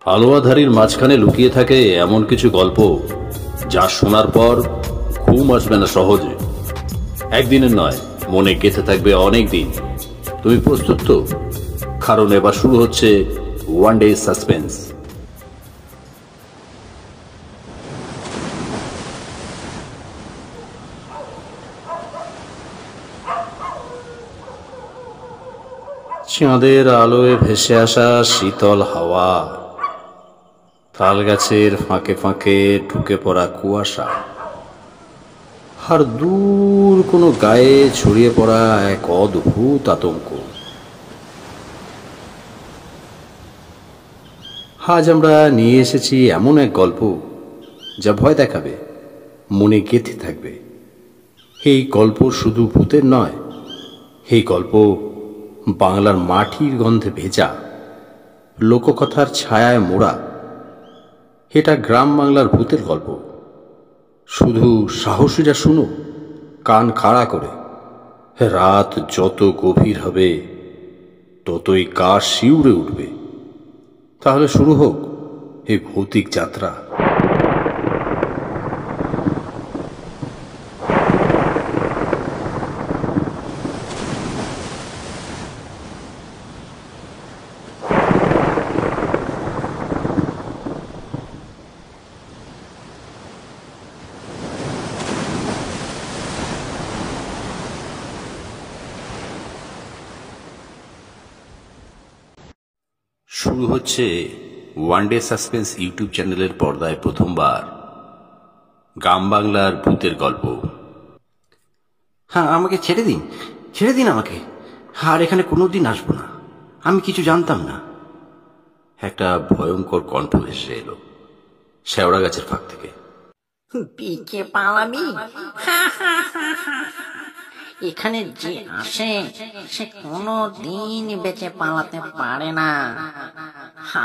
হালুয়াধারীর মাঝখানে লুকিয়ে থাকে এমন কিছু গল্প যা শোনার পর ঘুম আসবে না সহজে। একদিনের নয়, মনে গেঁথে থাকবে অনেক দিন। তুমি প্রস্তুত তো? কারণ এবার শুরু হচ্ছে ওয়ান ডে সাসপেন্স। চাঁদের আলোয় ভেসে আসা শীতল হাওয়া, তাল গাছের ফাঁকে ফাঁকে ঢুকে পড়া কুয়াশা, আর দূর কোনো গায়ে ছড়িয়ে পড়া এক অদ্ভুত আতঙ্ক। আজ আমরা নিয়ে এসেছি এমন এক গল্প যা ভয় দেখাবে, মনে গেঁথে থাকবে। এই গল্প শুধু ভূতের নয়, এই গল্প বাংলার মাটির গন্ধে ভেজা, লোককথার ছায়ায় মোড়া। এটা গ্রাম বাংলার ভূতের গল্প। শুধু সাহসীরা শুনো, কান খাড়া করে। রাত যত গভীর হবে ততই গা শিউরে উঠবে। তাহলে শুরু হোক এই ভৌতিক যাত্রা। শুরু হচ্ছে ওয়ান ডে সাসপেন্স ইউটিউব চ্যানেলের পর্দায় প্রথমবার গ্রাম বাংলার ভূতের গল্প। হ্যাঁ, আমাকে ছেড়ে দিন, ছেড়ে দিন আমাকে। আর এখানে কোনোদিন আসবো না, আমি কিছু জানতাম না। একটা ভয়ঙ্কর কণ্ঠ ভেসে এলো শেওড়া গাছের ফাঁক থেকে। পিকে পালাবি? এখানে যে আসে সে কোনো দিন বেঁচে পালাতে পারে না।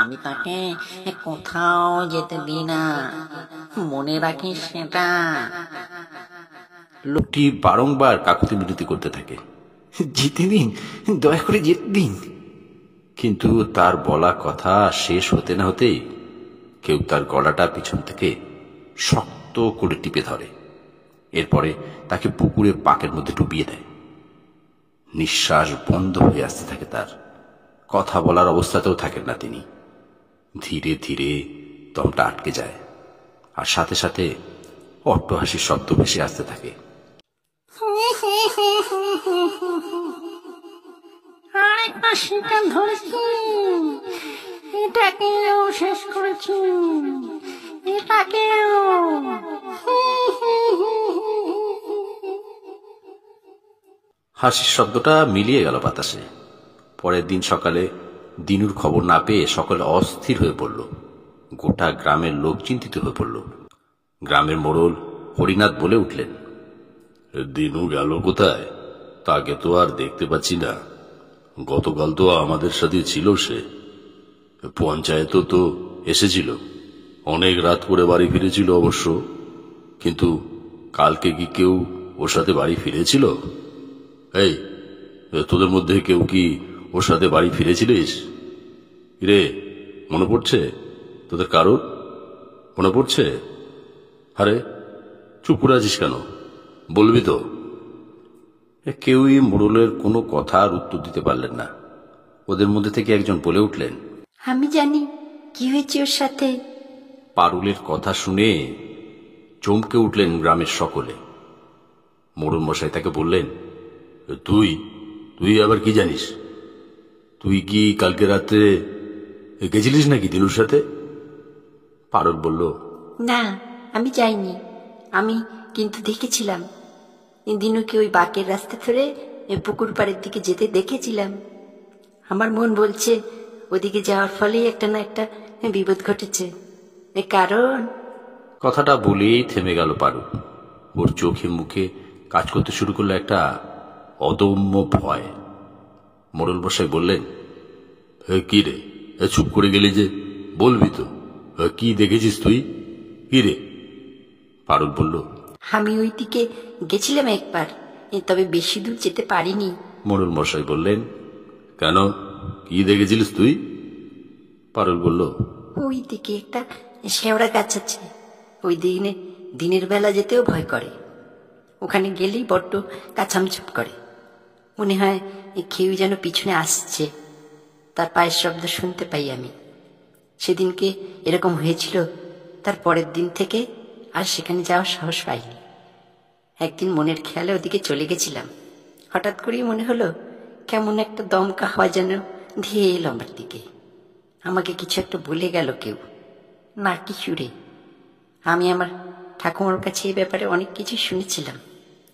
আমি তাকে কোথাও যেতে দিই না, মনে রাখিস সেটা। লোকটি বারংবার কাকুতি মিনতি করতে থাকে। যেতে দিন, দয়া করে যেতে দিন। কিন্তু তার বলা কথা শেষ হতে না হতেই কেউ তার গলাটা পিছন থেকে শক্ত করে টিপে ধরে। এরপরে তাকে পুকুরে পাকের মধ্যে ডুবিয়ে দেয়। নিঃশ্বাস বন্ধ হয়ে আসতে থাকে তার, কথা বলার অবস্থাতেও থাকেন না তিনি। ধীরে ধীরে দমটা আটকে যায়, আর সাথে সাথে অট্টহাসির শব্দ ভেসে আসতে থাকে। আরেকটা শিকার ধরেছি, এটাকেও শেষ করেছি, এটাকেও। হাসির শব্দটা মিলিয়ে গেল বাতাসে। পরের দিন সকালে দিনুর খবর না পেয়ে সকলে অস্থির হয়ে পড়ল। গোটা গ্রামের লোক চিন্তিত হয়ে পড়ল। গ্রামের মোড়ল হরিনাথ বলে উঠলেন, দিনু গেল কোথায়? তাকে তো আর দেখতে পাচ্ছি না। গতকাল তো আমাদের সাথে ছিল সে, পঞ্চায়েতও তো এসেছিল। অনেক রাত করে বাড়ি ফিরেছিল অবশ্য, কিন্তু কালকে কি কেউ ওর সাথে বাড়ি ফিরেছিল? এই, তোদের মধ্যে কেউ কি ওর সাথে বাড়ি ফিরেছিলিস রে? মনে পড়ছে তোদের কারোর? মনে পড়ছে? আরে চুপ করে আছিস কেন? বলবি তো। কেউই মোড়লের কোনো কথার উত্তর দিতে পারলেন না। ওদের মধ্যে থেকে একজন বলে উঠলেন, আমি জানি কি হয়েছে ওর সাথে। পারুলের কথা শুনে চমকে উঠলেন গ্রামের সকলে। মোড়ল মশাই তাকে বললেন, তুই তুই আবার কি জানিস? তুই কি কালকে রাত্রে গেছিলিস নাকি দিনুর সাথে? পারুল বলল, না, আমি যাইনি। আমি কিন্তু দেখেছিলাম দিনুকে ওই বাঁকের রাস্তা ধরে পুকুর পাড়ের দিকে যেতে দেখেছিলাম। আমার মন বলছে ওদিকে যাওয়ার ফলেই একটা না একটা বিপদ ঘটেছে। কারণ কথাটা বলেই থেমে গেল পারুল। ওর চোখে মুখে কাজ করতে শুরু করলো একটা অদম্য ভয়। মোড়ল মশাই বললেন, কি রে, চুপ করে গেলি যে? বলবি তো, কি দেখেছিস তুই? কি রে? পারুল বলল, আমি ওই দিকে গেছিলাম একবার, তবে বেশি দূর যেতে পারিনি। মোড়ল মশাই বললেন, কেন, কি দেখেছিলিস তুই? পারুল বলল, ওই দিকে একটা শেওড়া গাছ আছে। ওই দিনের বেলা যেতেও ভয় করে। ওখানে গেলেই বড্ড কাছামছাপ করে, মনে হয় কেউ যেন পিছনে আসছে। তার পায়ের শব্দ শুনতে পাই আমি। সেদিনকে এরকম হয়েছিল, তার পরের দিন থেকে আর সেখানে যাওয়ার সাহস পাইনি। একদিন মনের খেয়ালে ওদিকে চলে গেছিলাম। হঠাৎ করেই মনে হলো কেমন একটা দমকা হাওয়া যেন ধেয়ে এলো আমার দিকে। আমাকে কিছু একটা বলে গেল কেউ, নাকি সুরে। আমি আমার ঠাকুমার কাছে এই ব্যাপারে অনেক কিছু শুনেছিলাম।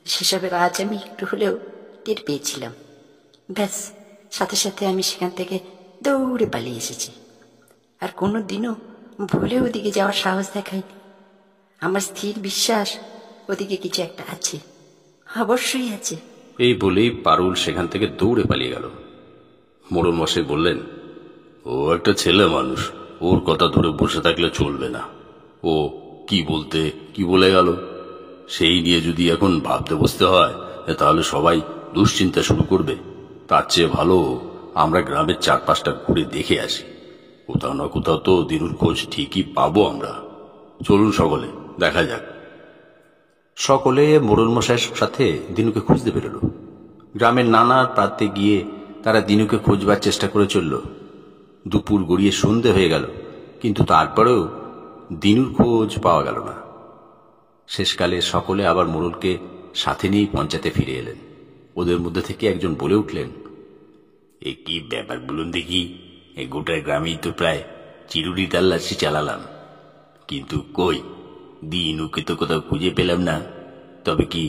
সেসবের আজ আমি একটু হলেও টের পেয়েছিলাম। ব্যাস, সাথে সাথে আমি সেখান থেকে দৌড়ে পালিয়ে এসেছি। আর কোনো দিনও ভুলে ওদিকে যাওয়ার সাহস দেখায়নি। আমার স্থির বিশ্বাস ওদিকে কিছু একটা আছে, অবশ্যই আছে। এই বলেই পারুল সেখান থেকে দৌড়ে পালিয়ে গেল। মোড়ল মশাই বললেন, ও একটা ছেলে মানুষ, ওর কথা ধরে বসে থাকলে চলবে না। ও কি বলে গেল সেই নিয়ে যদি এখন ভাবতে বসতে হয়, তাহলে সবাই দুশ্চিন্তা শুরু করবে। তার চেয়ে ভালো আমরা গ্রামের চারপাশটা ঘুরে দেখে আসি। কোথাও না কোথাও তো দিনুর খোঁজ ঠিকই পাবো আমরা। চলুন সকলে, দেখা যাক। সকলে মোড়ল মশাইয়ের সাথে দিনুকে খুঁজতে বেরোল। গ্রামের নানা প্রান্তে গিয়ে তারা দিনুকে খোঁজবার চেষ্টা করে চলল। দুপুর গড়িয়ে সন্ধে হয়ে গেল, কিন্তু তারপরেও দিনুর খোঁজ পাওয়া গেল না। শেষকালে সকলে আবার মোড়লকে সাথে নিয়েই পঞ্চায়েতে ফিরে এলেন। ওদের মধ্যে থেকে একজন বলে উঠলেন, এ কি ব্যাপার বলুন দেখি, গোটা গ্রামেই তো প্রায় চিরুনি তাল্লাশি চালালাম, কিন্তু কই দিনুকে তো কোথাও খুঁজে পেলাম না। তবে কি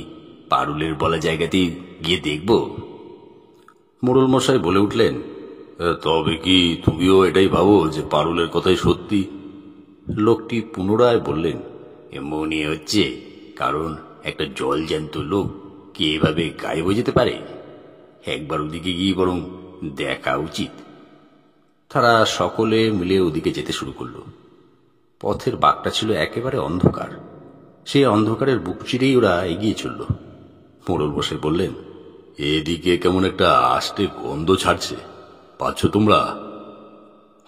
পারুলের বলা জায়গাতেই গিয়ে দেখব? মোড়ল মশাই বলে উঠলেন, তবে কি তুমিও এটাই ভাবো যে পারুলের কথাই সত্যি? লোকটি পুনরায় বললেন, মনে হচ্ছে, কারণ একটা জলজ্যান্ত লোক কি এভাবে গায়েব হয়ে যেতে পারে? একবার ওদিকে গিয়ে বরং দেখা উচিত। তারা সকলে মিলে ওদিকে যেতে শুরু করল। পথের বাঁকটা ছিল একেবারে অন্ধকার। সেই অন্ধকারের বুক চিরেই ওরা এগিয়ে চলল। মোড়ল মশাই বললেন, এদিকে কেমন একটা আষ্টে গন্ধ ছাড়ছে, পাচ্ছ তোমরা?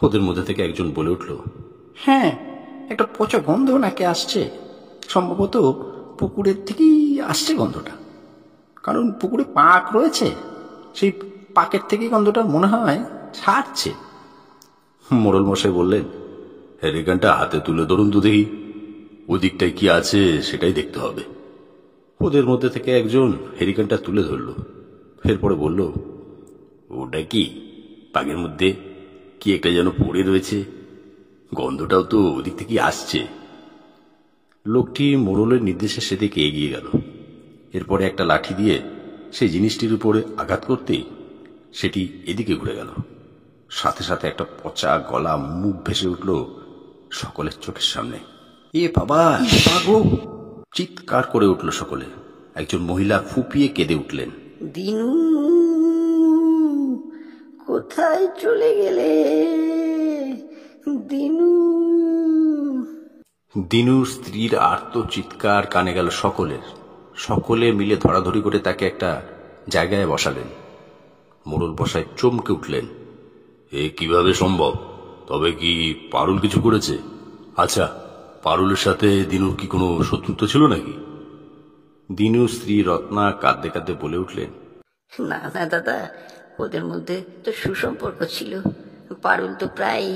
ওদের মধ্যে থেকে একজন বলে উঠল, হ্যাঁ, একটা পচা গন্ধ নাকে আসছে। সম্ভবত পুকুরের থেকেই আসছে গন্ধটা, কারণ পুকুরে পাক রয়েছে, সেই পাকের থেকেই গন্ধটা মনে হয় ছাড়ছে। মোড়ল মশাই বললেন, হেরিকানটা হাতে তুলে ধরুন তো দেখি, ওদিকটায় কি আছে সেটাই দেখতে হবে। ওদের মধ্যে থেকে একজন হেরিকানটা তুলে ধরল। এরপরে বলল, ওটা কি পাকের মধ্যে কি একটা যেন পড়ে রয়েছে, গন্ধটাও তো ওদিক থেকে আসছে। লোকটি মোড়লের নির্দেশে সেদিকে এগিয়ে গেল। এরপরে একটা লাঠি দিয়ে সেই জিনিসটির উপরে আঘাত করতেই সেটি এদিকে ঘুরে গেল। সাথে সাথে একটা পচা গলা মুখ ভেসে উঠল সকলের চোখের সামনে। এ বাবা, গো! চিৎকার করে উঠল সকলে। একজন মহিলা ফুপিয়ে কেঁদে উঠলেন, দিনু, কোথায় চলে গেলে দিনু? দিনুর স্ত্রীর আর্ত চিৎকার কানে গেল সকলের। সকলে মিলে ধরাধরি করে তাকে একটা জায়গায় বসালেন। মোড়ল মশাই চমকে উঠলেন, এ কিভাবে সম্ভব? তবে কি পারুল কিছু করেছে? আচ্ছা, পারুলের সাথে দিনুর কি কোনো শত্রুতা ছিল নাকি? দিনুর স্ত্রী রত্না কাঁদতে কাঁদতে বলে উঠলেন, না না দাদা, ওদের মধ্যে তো সুসম্পর্ক ছিল। পারুল তো প্রায়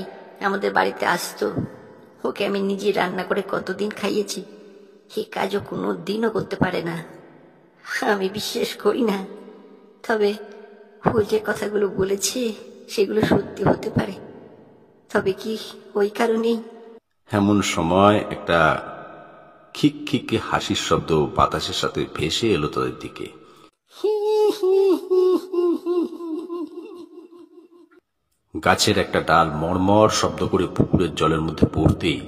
আমাদের বাড়িতে আসতো। ওকে আমি নিজে রান্না করে কতদিন খাইয়েছি। এ কাজও কোনো দিনও করতে পারে না। আমি বিশ্বাস করি না। তবে ও যে কথাগুলো বলেছে সেগুলো সত্যি হতে পারে। তবে কি ওই কারণেই? এমন সময় একটা খিক খিকে হাসির শব্দ বাতাসের সাথে ভেসে এলো তাদের দিকে। গাছের একটা ডাল মড়মড় শব্দ করে পুকুরের জলের মধ্যে পড়তেই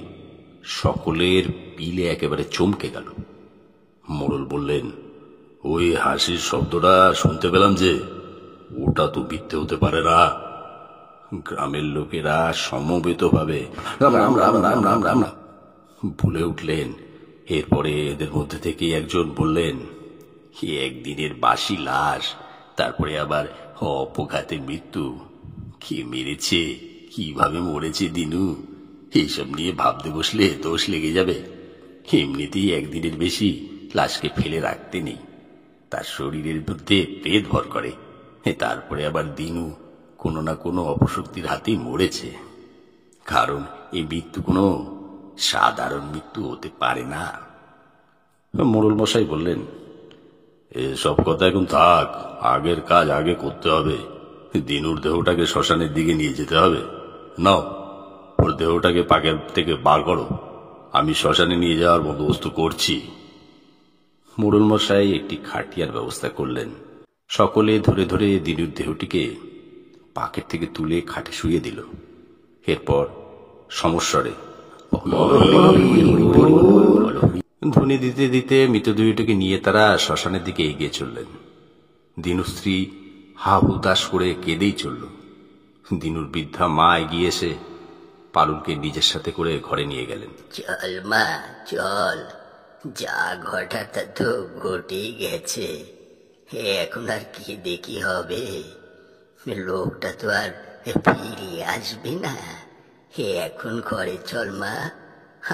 সকলের পিলে একেবারে চমকে গেল। মোড়ল বললেন, ওই হাসির শব্দটা শুনতে পেলাম যে, ওটা তো মিথ্যে হতে পারে না। গ্রামের লোকেরা সমবেতভাবে বলে উঠলেন। এরপরে এদের মধ্যে থেকে একজন বললেন, একদিনের বাসি লাশ, তারপরে আবার অপঘাতে মৃত্যু। কে মেরেছে, কিভাবে মরেছে দিনু, এইসব নিয়ে ভাবতে বসলে দোষ লেগে যাবে। এমনিতেই একদিনের বেশি লাশকে ফেলে রাখতে নেই। তার শরীরের মধ্যে পেট ভর করে, তারপরে আবার দিনু কোনো না কোনো অপশক্তির হাতেই মরেছে। কারণ এই মৃত্যু কোনো সাধারণ মৃত্যু হতে পারে না। মোড়ল মশাই বললেন, এসব কথা এখন থাক, আগের কাজ আগে করতে হবে। দিনুর দেহটাকে শ্মশানের দিকে নিয়ে যেতে হবে। নাও, ওর দেহটাকে পাকের থেকে বার করো, আমি শ্মশানে নিয়ে যাওয়ার বন্দোবস্ত করছি। মোড়ল মশাই একটি খাটিয়ার ব্যবস্থা করলেন। সকলে ধরে ধরে দিনুর দেহটিকে পাকের থেকে তুলে খাটে শুয়ে দিল। এরপর সমস্বরে ধ্বনি দিতে দিতে মৃতদেহটিকে নিয়ে তারা শ্মশানের দিকে এগিয়ে চললেন। দিনুর স্ত্রী হা হুতাশ করে কেঁদেই চলল। দিনুর বৃদ্ধা মা এগিয়ে এসে পালুলকে নিজের সাথে করে ঘরে নিয়ে গেলেন। চল মা চল, যা ঘটার তা তো ঘটেই গেছে, এখন আর কি দেখি হবে? লোকটা তো আর ফিরে আসবে না। এখন ঘরে চল মা,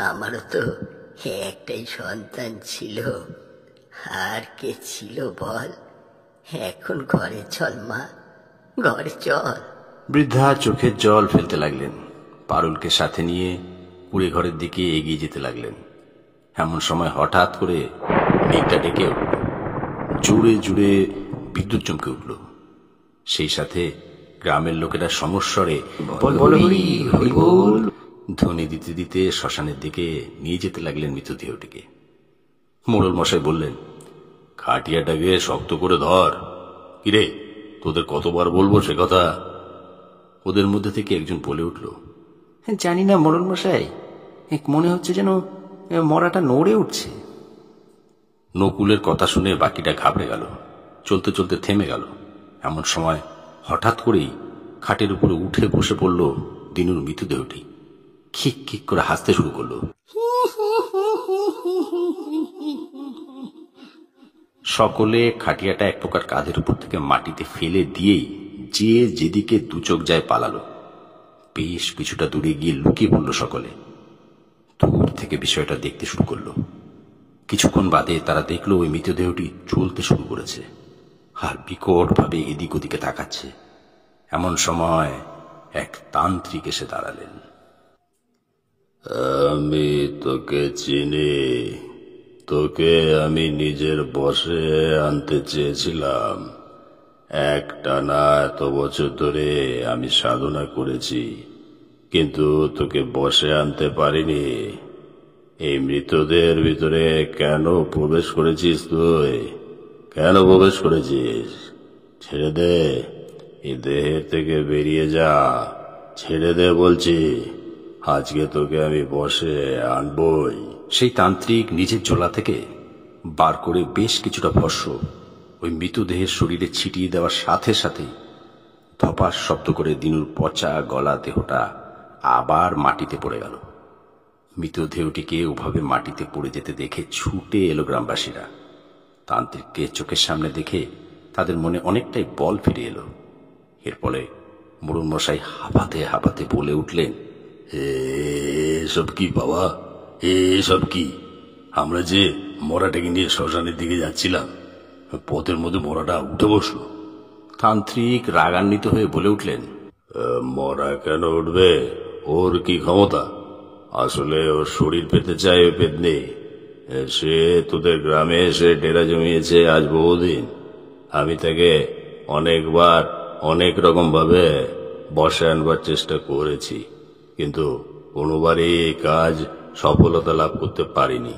আমারও তো একটাই সন্তান ছিল, আর কে ছিল বল? এখন ঘরে চল মা, ঘরে চল। বৃদ্ধা চোখের জল ফেলতে লাগলেন। পারুলকে সাথে নিয়ে কুড়ে ঘরের দিকে এগিয়ে যেতে লাগলেন। এমন সময় হঠাৎ করে মেঘটা ডেকে উঠল, জুড়ে জুড়ে বিদ্যুৎ চমকে উঠল। সেই সাথে গ্রামের লোকেরা সমস্বরে ধ্বনি দিতে দিতে শ্মশানের দিকে নিয়ে যেতে লাগলেন মৃতদেহটিকে। মোড়ল মশাই বললেন, খাটিয়াটাকে শক্ত করে ধর। কিরে, তোদের কতবার বলবো সে কথা? ওদের মধ্যে থেকে একজন বলে উঠল, জানি না মোড়ল মশাই, মনে হচ্ছে যেন মরাটা নড়ে উঠছে। নকুলের কথা শুনে বাকিটা ঘাবড়ে গেল, চলতে চলতে থেমে গেল। এমন সময় হঠাৎ করেই খাটের উপরে উঠে বসে পড়ল দিনুর মৃতদেহটি। খিক খিক করে হাসতে শুরু করলো। সকলে খাটিয়াটা এক প্রকার কাঁধের উপর থেকে মাটিতে ফেলে দিয়েই যে যেদিকে দু চোখ যায় পালালো। বেশ কিছুটা দূরে গিয়ে লুকিয়ে পড়ল সকলে। দূর থেকে বিষয়টা দেখতে শুরু করলো। কিছুক্ষণ বাদে তারা দেখলো ওই মৃতদেহটি চলতে শুরু করেছে আর বিকট ভাবে এদিক ওদিকে তাকাচ্ছে। এমন সময় এক তান্ত্রিক এসে দাঁড়ালেন। আমি তোকে চিনি, তোকে আমি নিজের বশে আনতে চেয়েছিলাম। একটানা এত বছর ধরে আমি সাধনা করেছি, কিন্তু তোকে বশে আনতে পারিনি। এই মৃতদেহের ভিতরে কেন প্রবেশ করেছিস তুই? কেন প্রবেশ করেছিস? ছেড়ে দে, এই দেহের থেকে বেরিয়ে যা। ছেড়ে দে বলছি, আজকে তোকে আমি বশে আনবই। সেই তান্ত্রিক নিজের ঝোলা থেকে বার করে বেশ কিছুটা ভস্য ওই মৃতদেহের শরীরে ছিটিয়ে দেওয়ার সাথে সাথে ধপাস শব্দ করে দিনুর পচা গলা দেহটা আবার মাটিতে পড়ে গেল। মৃতদেহটিকে ওভাবে মাটিতে পড়ে যেতে দেখে ছুটে এলো গ্রামবাসীরা। তান্ত্রিককে চোখের সামনে দেখে তাদের মনে অনেকটাই বল ফিরে এলো। এর ফলে মোড়ল মশাই হাঁপাতে হাঁপাতে বলে উঠলেন, এসব কি বাবা, এসব কি? আমরা যে মরাটাকে নিয়ে শ্মশানের দিকে যাচ্ছিলাম, পথের মধ্যে মরাটা উঠে বসলো। তান্ত্রিক রাগান্বিত হয়ে বলে উঠলেন, মরা কেন উঠবে? ওর কি ক্ষমতা? আসলে ওর শরীর পেতে চায়, ওই পেত নেই। সে তোদের গ্রামে এসে ডেরা জমিয়েছে আজ বহুদিন। আমি তাকে অনেকবার অনেক রকম ভাবে বসে আনবার চেষ্টা করেছি, কিন্তু কোনোবারই এই কাজ সফলতা লাভ করতে পারিনি।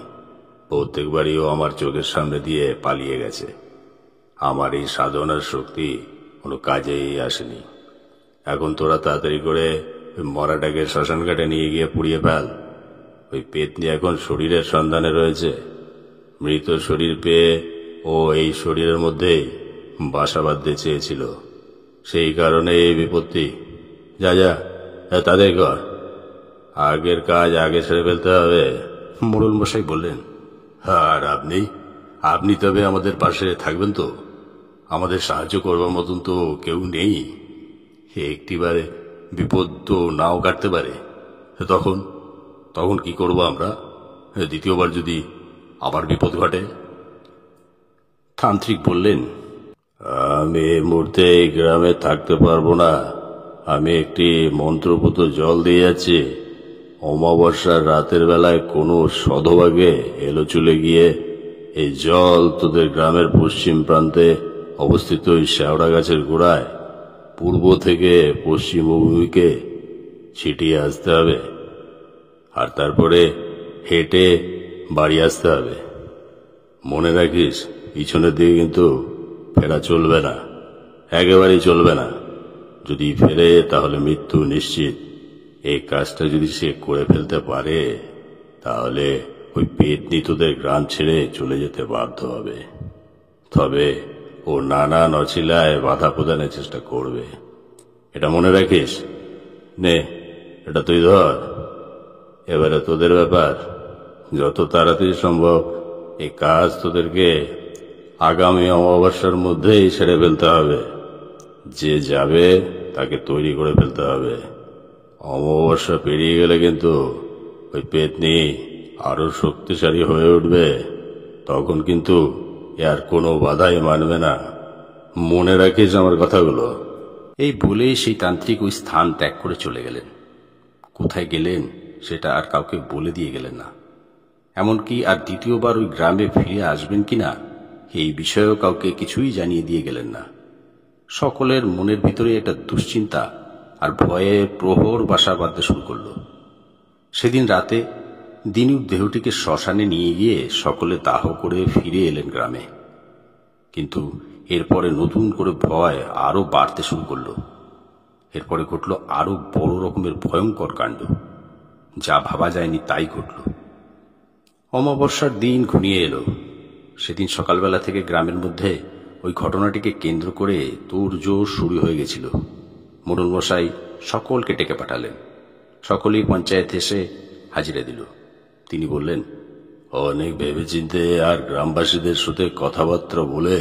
প্রত্যেকবারই ও আমার চোখের সামনে দিয়ে পালিয়ে গেছে। আমার এই সাধনার শক্তি কোনো কাজেই আসেনি। এখন তোরা তাড়াতাড়ি করে মরাটাকে শ্মশান ঘাটে নিয়ে গিয়ে পুড়িয়ে ফেল। ওই পেতনি এখন শরীরের সন্ধানে রয়েছে। মৃত শরীর পেয়ে ও এই শরীরের মধ্যেই বাসা বাঁধতে চেয়েছিল, সেই কারণে এই বিপত্তি। যা যা, তাদের কর, আগের কাজ আগে সেরে ফেলতে হবে। মোড়ল মশাই বললেন, আর আপনি তবে আমাদের পাশে থাকবেন তো? আমাদের সাহায্য করবার মতন তো কেউ নেই। একটিবারে বিপদ তো নাও কাটতে পারে। তখন তখন কি করব আমরা? দ্বিতীয়বার যদি আবার বিপদ ঘটে? তান্ত্রিক বললেন, আমি এই মুহূর্তে এই গ্রামে থাকতে পারবো না। আমি একটি মন্ত্রপুত জল দিয়ে যাচ্ছি। অমাবস্যার রাতের বেলায় কোনো সধবাগে এলো চলে গিয়ে এই জল তোদের গ্রামের পশ্চিম প্রান্তে অবস্থিত ওই শেওড়া গাছের গোড়ায় পূর্ব থেকে পশ্চিম অভিমুখে ছিটিয়ে আসতে হবে, আর তারপরে হেঁটে বাড়ি আসতে হবে। মনে রাখিস, পিছনের দিকে কিন্তু ফেরা চলবে না, একেবারেই চলবে না। যদি ফেরে তাহলে মৃত্যু নিশ্চিত। এই কাজটা যদি সে করে ফেলতে পারে তাহলে ওই পেতনি তোদের গ্রাম ছেড়ে চলে যেতে বাধ্য হবে। তবে ও নানান অছিলায় বাধা প্রদানের চেষ্টা করবে, এটা মনে রাখিস। নে, এটা তুই ধর। এবারে তোদের ব্যাপার, যত তাড়াতাড়ি সম্ভব এই কাজ তোদেরকে আগামী অমাবস্যার মধ্যেই সেরে ফেলতে হবে। যে যাবে তাকে তৈরি করে ফেলতে হবে। অমাবস্যা পেরিয়ে গেলে কিন্তু ওই পেতনি আরো শক্তিশালী হয়ে উঠবে। তখন কিন্তু এর কোনো বাধাই মানবে না। মনে রাখিস আমার কথাগুলো। এই বলে সেই তান্ত্রিক ওই স্থান ত্যাগ করে চলে গেলেন। কোথায় গেলেন সেটা আর কাউকে বলে দিয়ে গেলেন না। এমনকি আর দ্বিতীয়বার ওই গ্রামে ফিরে আসবেন কিনা এই বিষয়েও কাউকে কিছুই জানিয়ে দিয়ে গেলেন না। সকলের মনের ভিতরে একটা দুশ্চিন্তা আর ভয়ে প্রহর বাসা বাঁধতে শুরু করল। সেদিন রাতে দিনুর দেহটিকে শ্মশানে নিয়ে গিয়ে সকলে দাহ করে ফিরে এলেন গ্রামে। কিন্তু এরপরে নতুন করে ভয় আরো বাড়তে শুরু করল। এরপরে ঘটল আরো বড় রকমের ভয়ঙ্কর কাণ্ড। যা ভাবা যায়নি তাই ঘটল। অমাবস্যার দিন ঘনিয়ে এলো। সেদিন সকালবেলা থেকে গ্রামের মধ্যে ওই ঘটনাটিকে কেন্দ্র করে তোড়জোড় শুরু হয়ে গেছিল। মোড়ল মশাই সকলকে ডেকে পাঠালেন। সকলেই পঞ্চায়েত এসে হাজিরা দিল। তিনি বললেন, অনেক ভেবেচিন্তে আর গ্রামবাসীদের সাথে কথাবার্তা বলে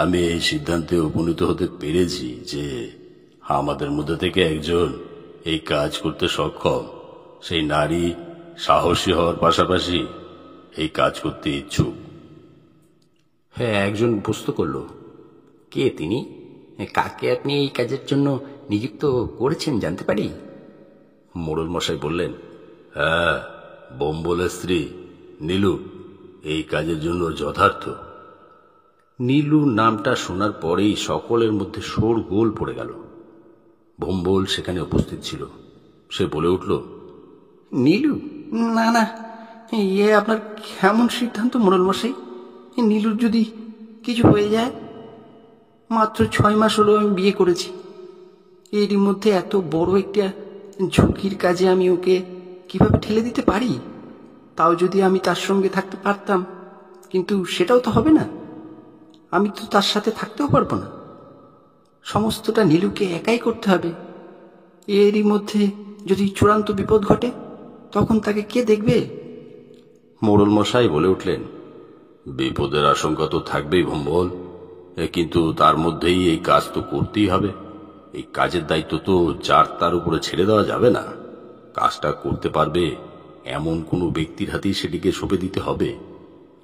আমি এই সিদ্ধান্তে উপনীত হতে পেরেছি যে আমাদের মধ্যে থেকে একজন এই কাজ করতে সক্ষম। সেই নারী সাহসী হওয়ার পাশাপাশি এই কাজ করতে ইচ্ছুক। হ্যাঁ, একজন প্রশ্ন করল, কে তিনি? কাকে আপনি এই কাজের জন্য নিযুক্ত করেছেন জানতে পারি? মোড়ল মশাই বললেন, হ্যাঁ, বোম্বলের স্ত্রী নীলু এই কাজের জন্য যথার্থ। নীলুর নামটা শোনার পরেই সকলের মধ্যে শোরগোল পড়ে গেল। ভোম্বল সেখানে উপস্থিত ছিল। সে বলে উঠল, নীলু? না না, ইয়ে আপনার কেমন সিদ্ধান্ত মোড়ল মশাই? নীলুর যদি কিছু হয়ে যায়? মাত্র 6 মাস হলো আমি বিয়ে করেছি। এরই মধ্যে এত বড় একটা ঝুঁকির কাজে আমি ওকে কিভাবে ঠেলে দিতে পারি? তাও যদি আমি তার সঙ্গে থাকতে পারতাম, কিন্তু সেটাও তো হবে না। আমি তো তার সাথে থাকতেও পারবো না। সমস্তটা নীলুকে একাই করতে হবে। এরই মধ্যে যদি চূড়ান্ত বিপদ ঘটে তখন তাকে কে দেখবে? মোড়ল মশাই বলে উঠলেন, বিপদের আশঙ্কা তো থাকবেই ভম্বল, কিন্তু তার মধ্যেই এই কাজ তো করতেই হবে। এই কাজের দায়িত্ব তো যার তার উপরে ছেড়ে দেওয়া যাবে না। কাজটা করতে পারবে এমন কোনো ব্যক্তির হাতেই সেটিকে সঁপে দিতে হবে।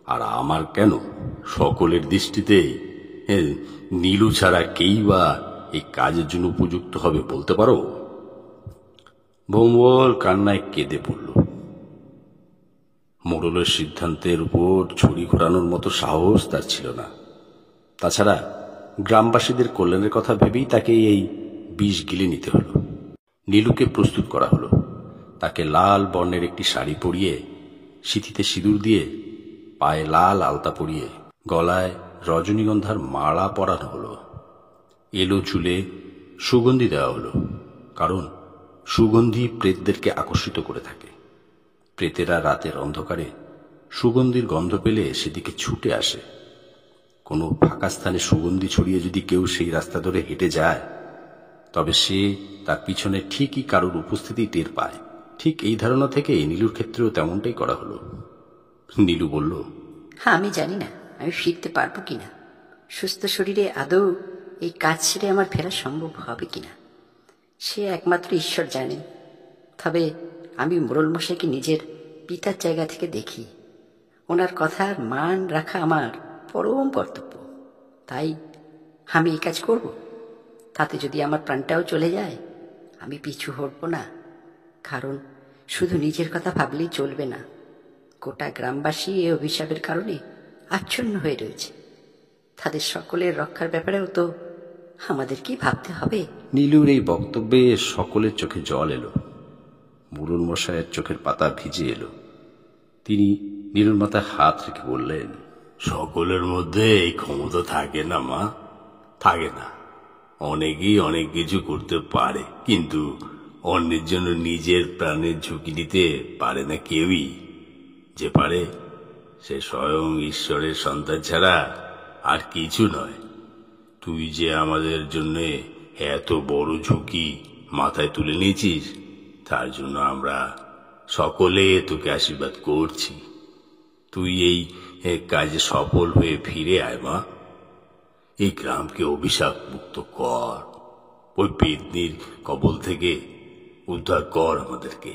আর আমার কেন, সকলের দৃষ্টিতে নীলু ছাড়া কেই বা এই কাজের জন্য উপযুক্ত হবে বলতে পারো? ভম্বল কান্নায় কেঁদে পড়ল। মোড়লের সিদ্ধান্তের উপর ছুরি ঘোরানোর মতো সাহস তার ছিল না। তাছাড়া গ্রামবাসীদের কল্যাণের কথা ভেবেই তাকে এই বিষ গিলে নিতে হলো। নীলুকে প্রস্তুত করা হলো। তাকে লাল বর্ণের একটি শাড়ি পরিয়ে, সিঁথিতে সিঁদুর দিয়ে, পায়ে লাল আলতা পরিয়ে, গলায় রজনীগন্ধার মালা পরানো হলো। এলো চুলে সুগন্ধি দেওয়া হলো, কারণ সুগন্ধি প্রেতদেরকে আকর্ষিত করে থাকে। প্রেতেরা রাতের অন্ধকারে সুগন্ধির গন্ধ পেলে সেদিকে ছুটে আসে। কোনো ফাঁকা স্থানে সুগন্ধি ছড়িয়ে যদি কেউ সেই রাস্তা ধরে হেঁটে যায়, তবে সে তার পিছনে ঠিকই কারোর উপস্থিতি টের পায়। ঠিক এই ধারণা থেকে নীলুর ক্ষেত্রেও তেমনটাই করা হলো। নীলু বলল, আমি জানি না আমি ফিরতে পারবো কিনা। সুস্থ শরীরে আদৌ এই কাজ ছেড়ে আমার ফেরা সম্ভব হবে কিনা, সে একমাত্র ঈশ্বর জানেন। তবে আমি মোড়ল মশাইকে নিজের পিতার জায়গা থেকে দেখি। ওনার কথার মান রাখা আমার পরম কর্তব্য। তাই আমি এই কাজ করব। তাতে যদি আমার প্রাণটাও চলে যায়, আমি পিছু হটব না। কারণ শুধু নিজের কথা ভাবলেই চলবে না। গোটা গ্রামবাসী এই অভিশাপের কারণে আচ্ছন্ন হয়ে রয়েছে। তাদের সকলের রক্ষার ব্যাপারেও তো আমাদেরকেই ভাবতে হবে। নীলুর এই বক্তব্যে সকলের চোখে জল এলো। মোড়ল মশাইয়ের চোখের পাতা ভিজে এলো। তিনি নীলুর মাথায় হাত রেখে বললেন, সকলের মধ্যে এই ক্ষমতা থাকে না মা, থাকে না। অনেকেই অনেক কিছু করতে পারে, কিন্তু অন্যের জন্য নিজের প্রাণের ঝুঁকি নিতে পারে না কেউই। যে পারে সে স্বয়ং ঈশ্বরের সন্তান ছাড়া আর কিছু নয়। তুই যে আমাদের জন্য এত বড় ঝুঁকি মাথায় তুলে নিয়েছিস, তার জন্য আমরা সকলে তোকে আশীর্বাদ করছি। তুই এই কাজে সফল হয়ে ফিরে আয় মা। এই গ্রামকে অভিশাপ মুক্ত কর, ওই পেতনির কবল থেকে উদ্ধার কর আমাদেরকে।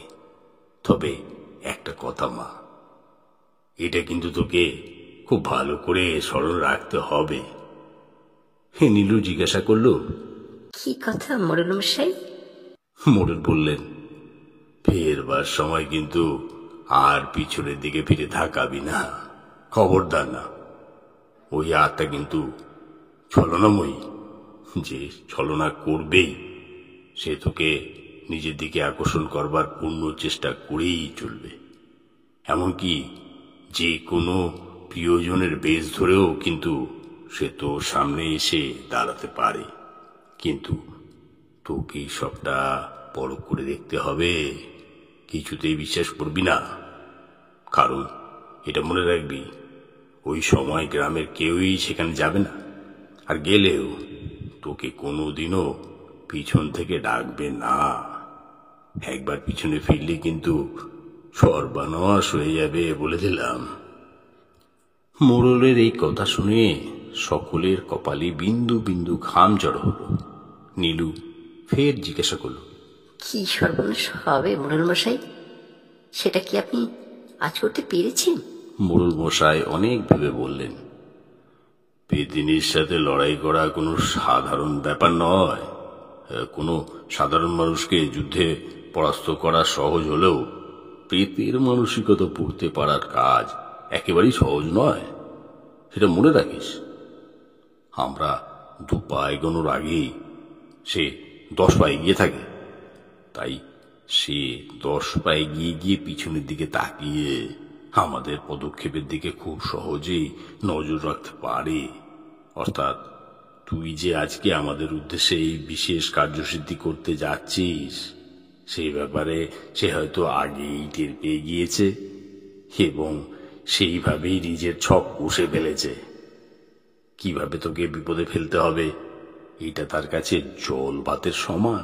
তবে একটা কথা মা, এটা কিন্তু তোকে খুব ভালো করে স্মরণ রাখতে হবে। নীলু জিজ্ঞাসা করল, কি কথা মোড়ল মশাই? মোড়ল বললেন, ফেরবার সময় কিন্তু আর পিছনের দিকে ফিরে তাকাবি না, খবরদার না। ওই আত্মা কিন্তু ছলনাময়ী। যে ছলনা করবেই সে তোকে নিজের দিকে আকর্ষণ করবার পূর্ণ চেষ্টা করেই চলবে। এমনকি যে কোনো প্রিয়জনের বেশ ধরেও কিন্তু সে তোর সামনে এসে দাঁড়াতে পারে। কিন্তু তোকে সবটা পরখ করে দেখতে হবে, কিছুতেই বিশ্বাস করবি না। কারণ এটা মনে রাখবি, ওই সময় গ্রামের কেউই সেখানে যাবে না, আর গেলেও তোকে কোনোদিনও পিছন থেকে ডাকবে না। একবার পিছনে ফিরলে কিন্তু সর্বনাশ হয়ে যাবে বলে দিলাম। মোড়লের এই কথা শুনে সকলের কপালে বিন্দু বিন্দু ঘাম জড়ো হলো। নীলু ফের জিজ্ঞাসা করল, কি সর্বনাশ হবে মোড়ল মশাই? সেটা কি আপনি আজ করতে পেরেছেন? মোড়ল মশাই অনেক ভেবে বললেন, পেদিনীর সাথে লড়াই করা কোনো সাধারণ ব্যাপার নয়। কোনো সাধারণ মানুষকে যুদ্ধে পরাস্ত করা সহজ হলেও প্রেতের মানসিকতা পড়তে পারার কাজ একেবারেই সহজ নয়, সেটা মনে রাখিস। আমরা 2 পা এগোনোর আগেই সে 10 পা এগিয়ে থাকে। তাই সে 10 পা এগিয়ে গিয়ে পিছনের দিকে তাকিয়ে আমাদের পদক্ষেপের দিকে খুব সহজেই নজর রাখতে পারে। অর্থাৎ তুই যে আজকে আমাদের উদ্দেশ্যে এই বিশেষ কার্যসিদ্ধি করতে যাচ্ছিস, সেই ব্যাপারে সে হয়তো আগেই টের পেয়ে গিয়েছে এবং সেইভাবেই নিজের ছক কষে ফেলেছে। কিভাবে তোকে বিপদে ফেলতে হবে এটা তার কাছে জল ভাতের সমান।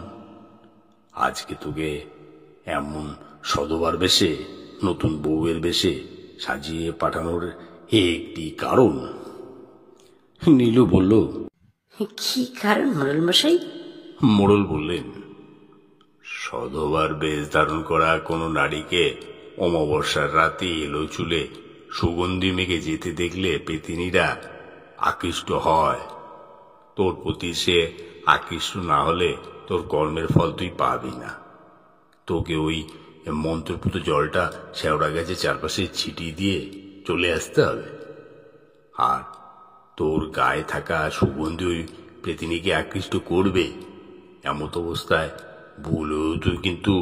আজকে তোকে এমন সধবার বেশে, নতুন বউয়ের বেশে সাজিয়ে পাঠানোর একটি কারণ। নীলু বলল, কি কারণ মোড়ল মশাই? মোড়ল বললেন, সধবার বেশ ধারণ করা কোনো নারীকে অমাবস্যার রাতে এলো চুলে সুগন্ধি মেঘে যেতে দেখলে পেতিনীরা আকৃষ্ট হয়। তোর প্রতি সে আকৃষ্ট না হলে তোর কর্মের ফল তুই পাবি না। তোকে ওই মন্ত্রপুত জলটা শেওড়া গাছের চারপাশে ছিটিয়ে দিয়ে চলে আসতে হবে। আর তোর গায়ে থাকা সুগন্ধি ওই পেতিনীকে আকৃষ্ট করবে। এমত অবস্থায় ভুলেও তুই কিন্তু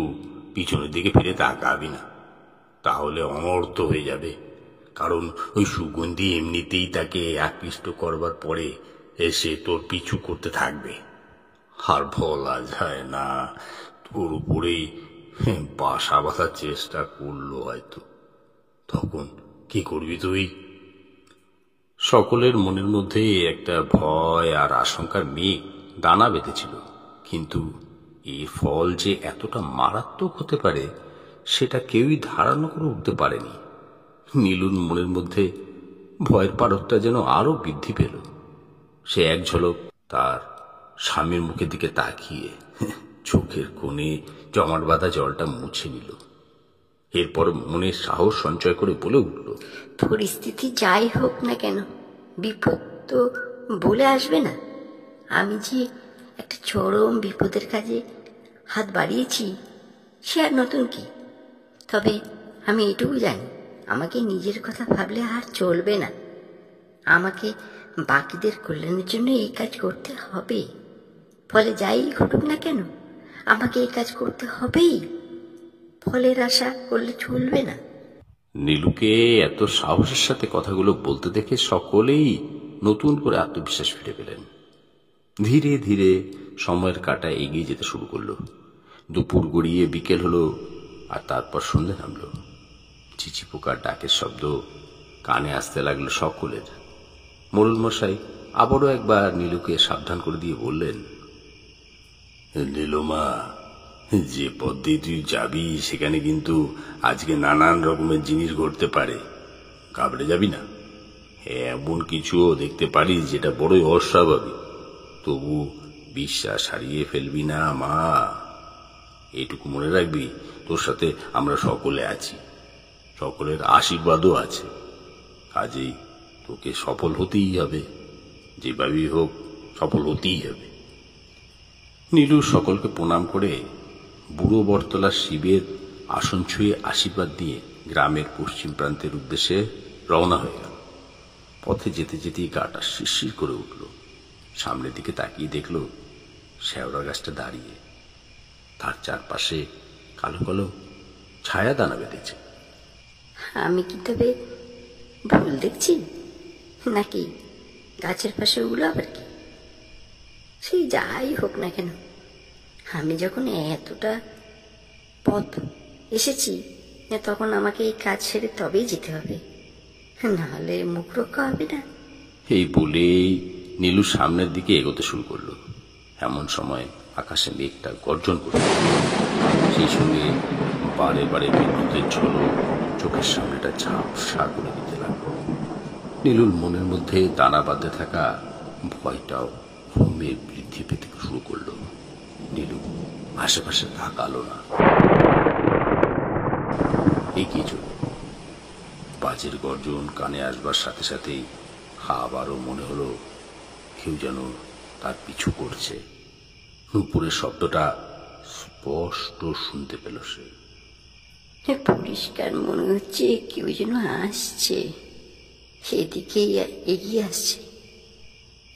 পিছনের দিকে ফিরে তাকাবি না, তাহলে অনর্থ হয়ে যাবে। কারণ ওই সুগন্ধি এমনিতেই তাকে আকৃষ্ট করবার পরে এসে তোর পিছু করতে থাকবে। আর বলা যায় না, তোর উপরেই বাসা বাঁধার চেষ্টা করলো হয়তো। তখন কি করবি তুই? সকলের মনের মধ্যে একটা ভয় আর আশঙ্কার মেঘ দানা বেঁধেছিল, কিন্তু এর ফল যে এতটা মারাত্মক হতে পারে সেটা কেউই ধারণা করে উঠতে পারেনি। নীলুর মনের মধ্যে ভয়ের পারদটা যেন আরো বৃদ্ধি পেল। সে এক ঝলক তার স্বামীর মুখের দিকে তাকিয়ে চোখের কোণে জমাট বাঁধা জলটা মুছে নিল। এরপর মনে সাহস সঞ্চয় করে বলে উঠল, পরিস্থিতি যাই হোক না কেন, বিপদ তো বলে আসবে না। আমি যে একটা চরম বিপদের কাজে হাত বাড়িয়েছি সে আর নতুন কি। তবে আমি এটুকু জানি, আমাকে নিজের কথা ভাবলে আর চলবে না। আমাকে বাকিদের কল্যাণের জন্য এই কাজ করতে হবে। ফলে যাই ঘটুক না কেন, আমাকে এই কাজ করতে হবেই। ফলের আশা করলে চলবে না। নীলুকে এত সাহসের সাথে কথাগুলো বলতে দেখে সকলেই নতুন করে আত্মবিশ্বাস ফিরে পেলেন। ধীরে ধীরে সময়ের কাঁটা এগিয়ে যেতে শুরু করলো। দুপুর গড়িয়ে বিকেল হলো, আর তারপর সন্ধে নামলো। চিচি পোকার ডাকের শব্দ কানে আসতে লাগলো সকলের। মোড়ল মশাই আবারও একবার নীলুকে সাবধান করে দিয়ে বললেন, নীলুমা, যে পথ দিয়ে তুই যাবি সেখানে কিন্তু আজকে নানান রকমের জিনিস ঘটতে পারে। ঘাবড়ে যাবি না। এমন কিছুও দেখতে পারিস যেটা বড়ই অস্বাভাবিক। তবু বিশ্বাস হারিয়ে ফেলবি না মা। এইটুকু মনে রাখবি, তোর সাথে আমরা সকলে আছি, সকলের আশীর্বাদও আছে। কাজেই তোকে সফল হতেই হবে, যেভাবেই হোক সফল হতেই হবে। নীলু সকলকে প্রণাম করে বুড়ো বটতলা শিবের আসন ছুঁয়ে আশীর্বাদ দিয়ে গ্রামের পশ্চিম প্রান্তের উদ্দেশ্যে রওনা হয়ে গেল। পথে যেতে যেতেই গাটা শিরশির করে উঠল। সামনের দিকে তাকিয়ে দেখল শেওড়া গাছটা দাঁড়িয়ে, তার চারপাশে কালো কালো ছায়া দানা বেঁধেছে। আমি কি তবে ভুল দেখছি নাকি? গাছের পাশে ওগুলো আবার কি? সেই যাই হোক না কেন, আমি যখন এতটা পথ এসেছি তখন আমাকে এই কাজ ছেড়ে তবেই যেতে হবে, নাহলে মুখ রক্ষা হবে না। এই বলেই নীলু সামনের দিকে এগোতে শুরু করলো। এমন সময় আকাশে মেঘটা গর্জন করল। সেই সঙ্গে বারে বারে বিদ্যুতের ঝলক চোখের সামনেটা ঝাপসা করে দিতে লাগলো। নীলুর মনের মধ্যে দানা বাঁধতে থাকা ভয়টাও ক্রমে বৃদ্ধি পেতে শুরু করলো। নীলু আশেপাশে তাকালো না, এগিয়ে চলল। বাজের গর্জন কানে আসবার সাথে সাথেই আবারও মনে হলো কেউ যেন তার পিছু করছে। নুপুরের শব্দটা স্পষ্ট শুনতে পেল সে। পরিষ্কার মনে হচ্ছে কেউ যেন আসছে, সেদিকেই এগিয়ে আসছে।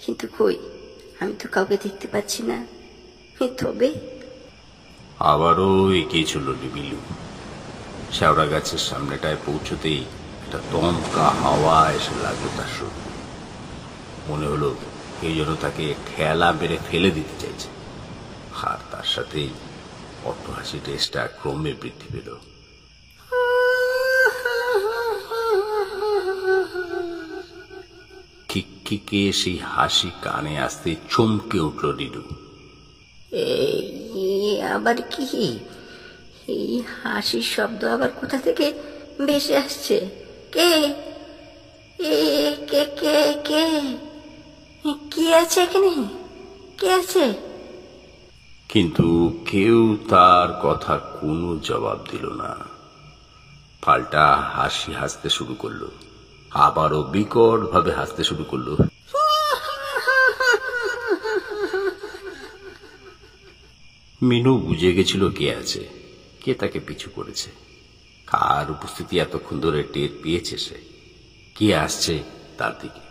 কিন্তু কই, আমি তো কাউকে দেখতে পাচ্ছি না। তবে আবারও এগিয়ে চলল নীলু। শেওড়া গাছের সামনেটায় পৌঁছতেই একটা দমকা হাওয়া এসে লাগলো তার শরীরে। মনে হলো এই জন্য তাকে ঠেলা বেড়ে ফেলে দিতে চাইছে। আর তার সাথেই অট্টহাসি টেস্টটা ক্রমে বৃদ্ধি পেল। খিকখিকে সেই হাসি কানে আসতে চমকে উঠল নীলু। আবার কি? এই হাসির শব্দ আবার কোথা থেকে ভেসে আসছে? কে কে কে কে কে আছে এখানে? কে আছে? কিন্তু কেউ তার কথা কোনো জবাব দিল না। পাল্টা হাসি হাসতে শুরু করলো। আবারও বিকট ভাবে হাসতে শুরু করলো। মিনু বুঝে গেছিল কে আছে, কে তাকে পিছু করেছে, কার উপস্থিতি এতক্ষণ ধরে টের পেয়েছে সে, কে আসছে তার দিকে।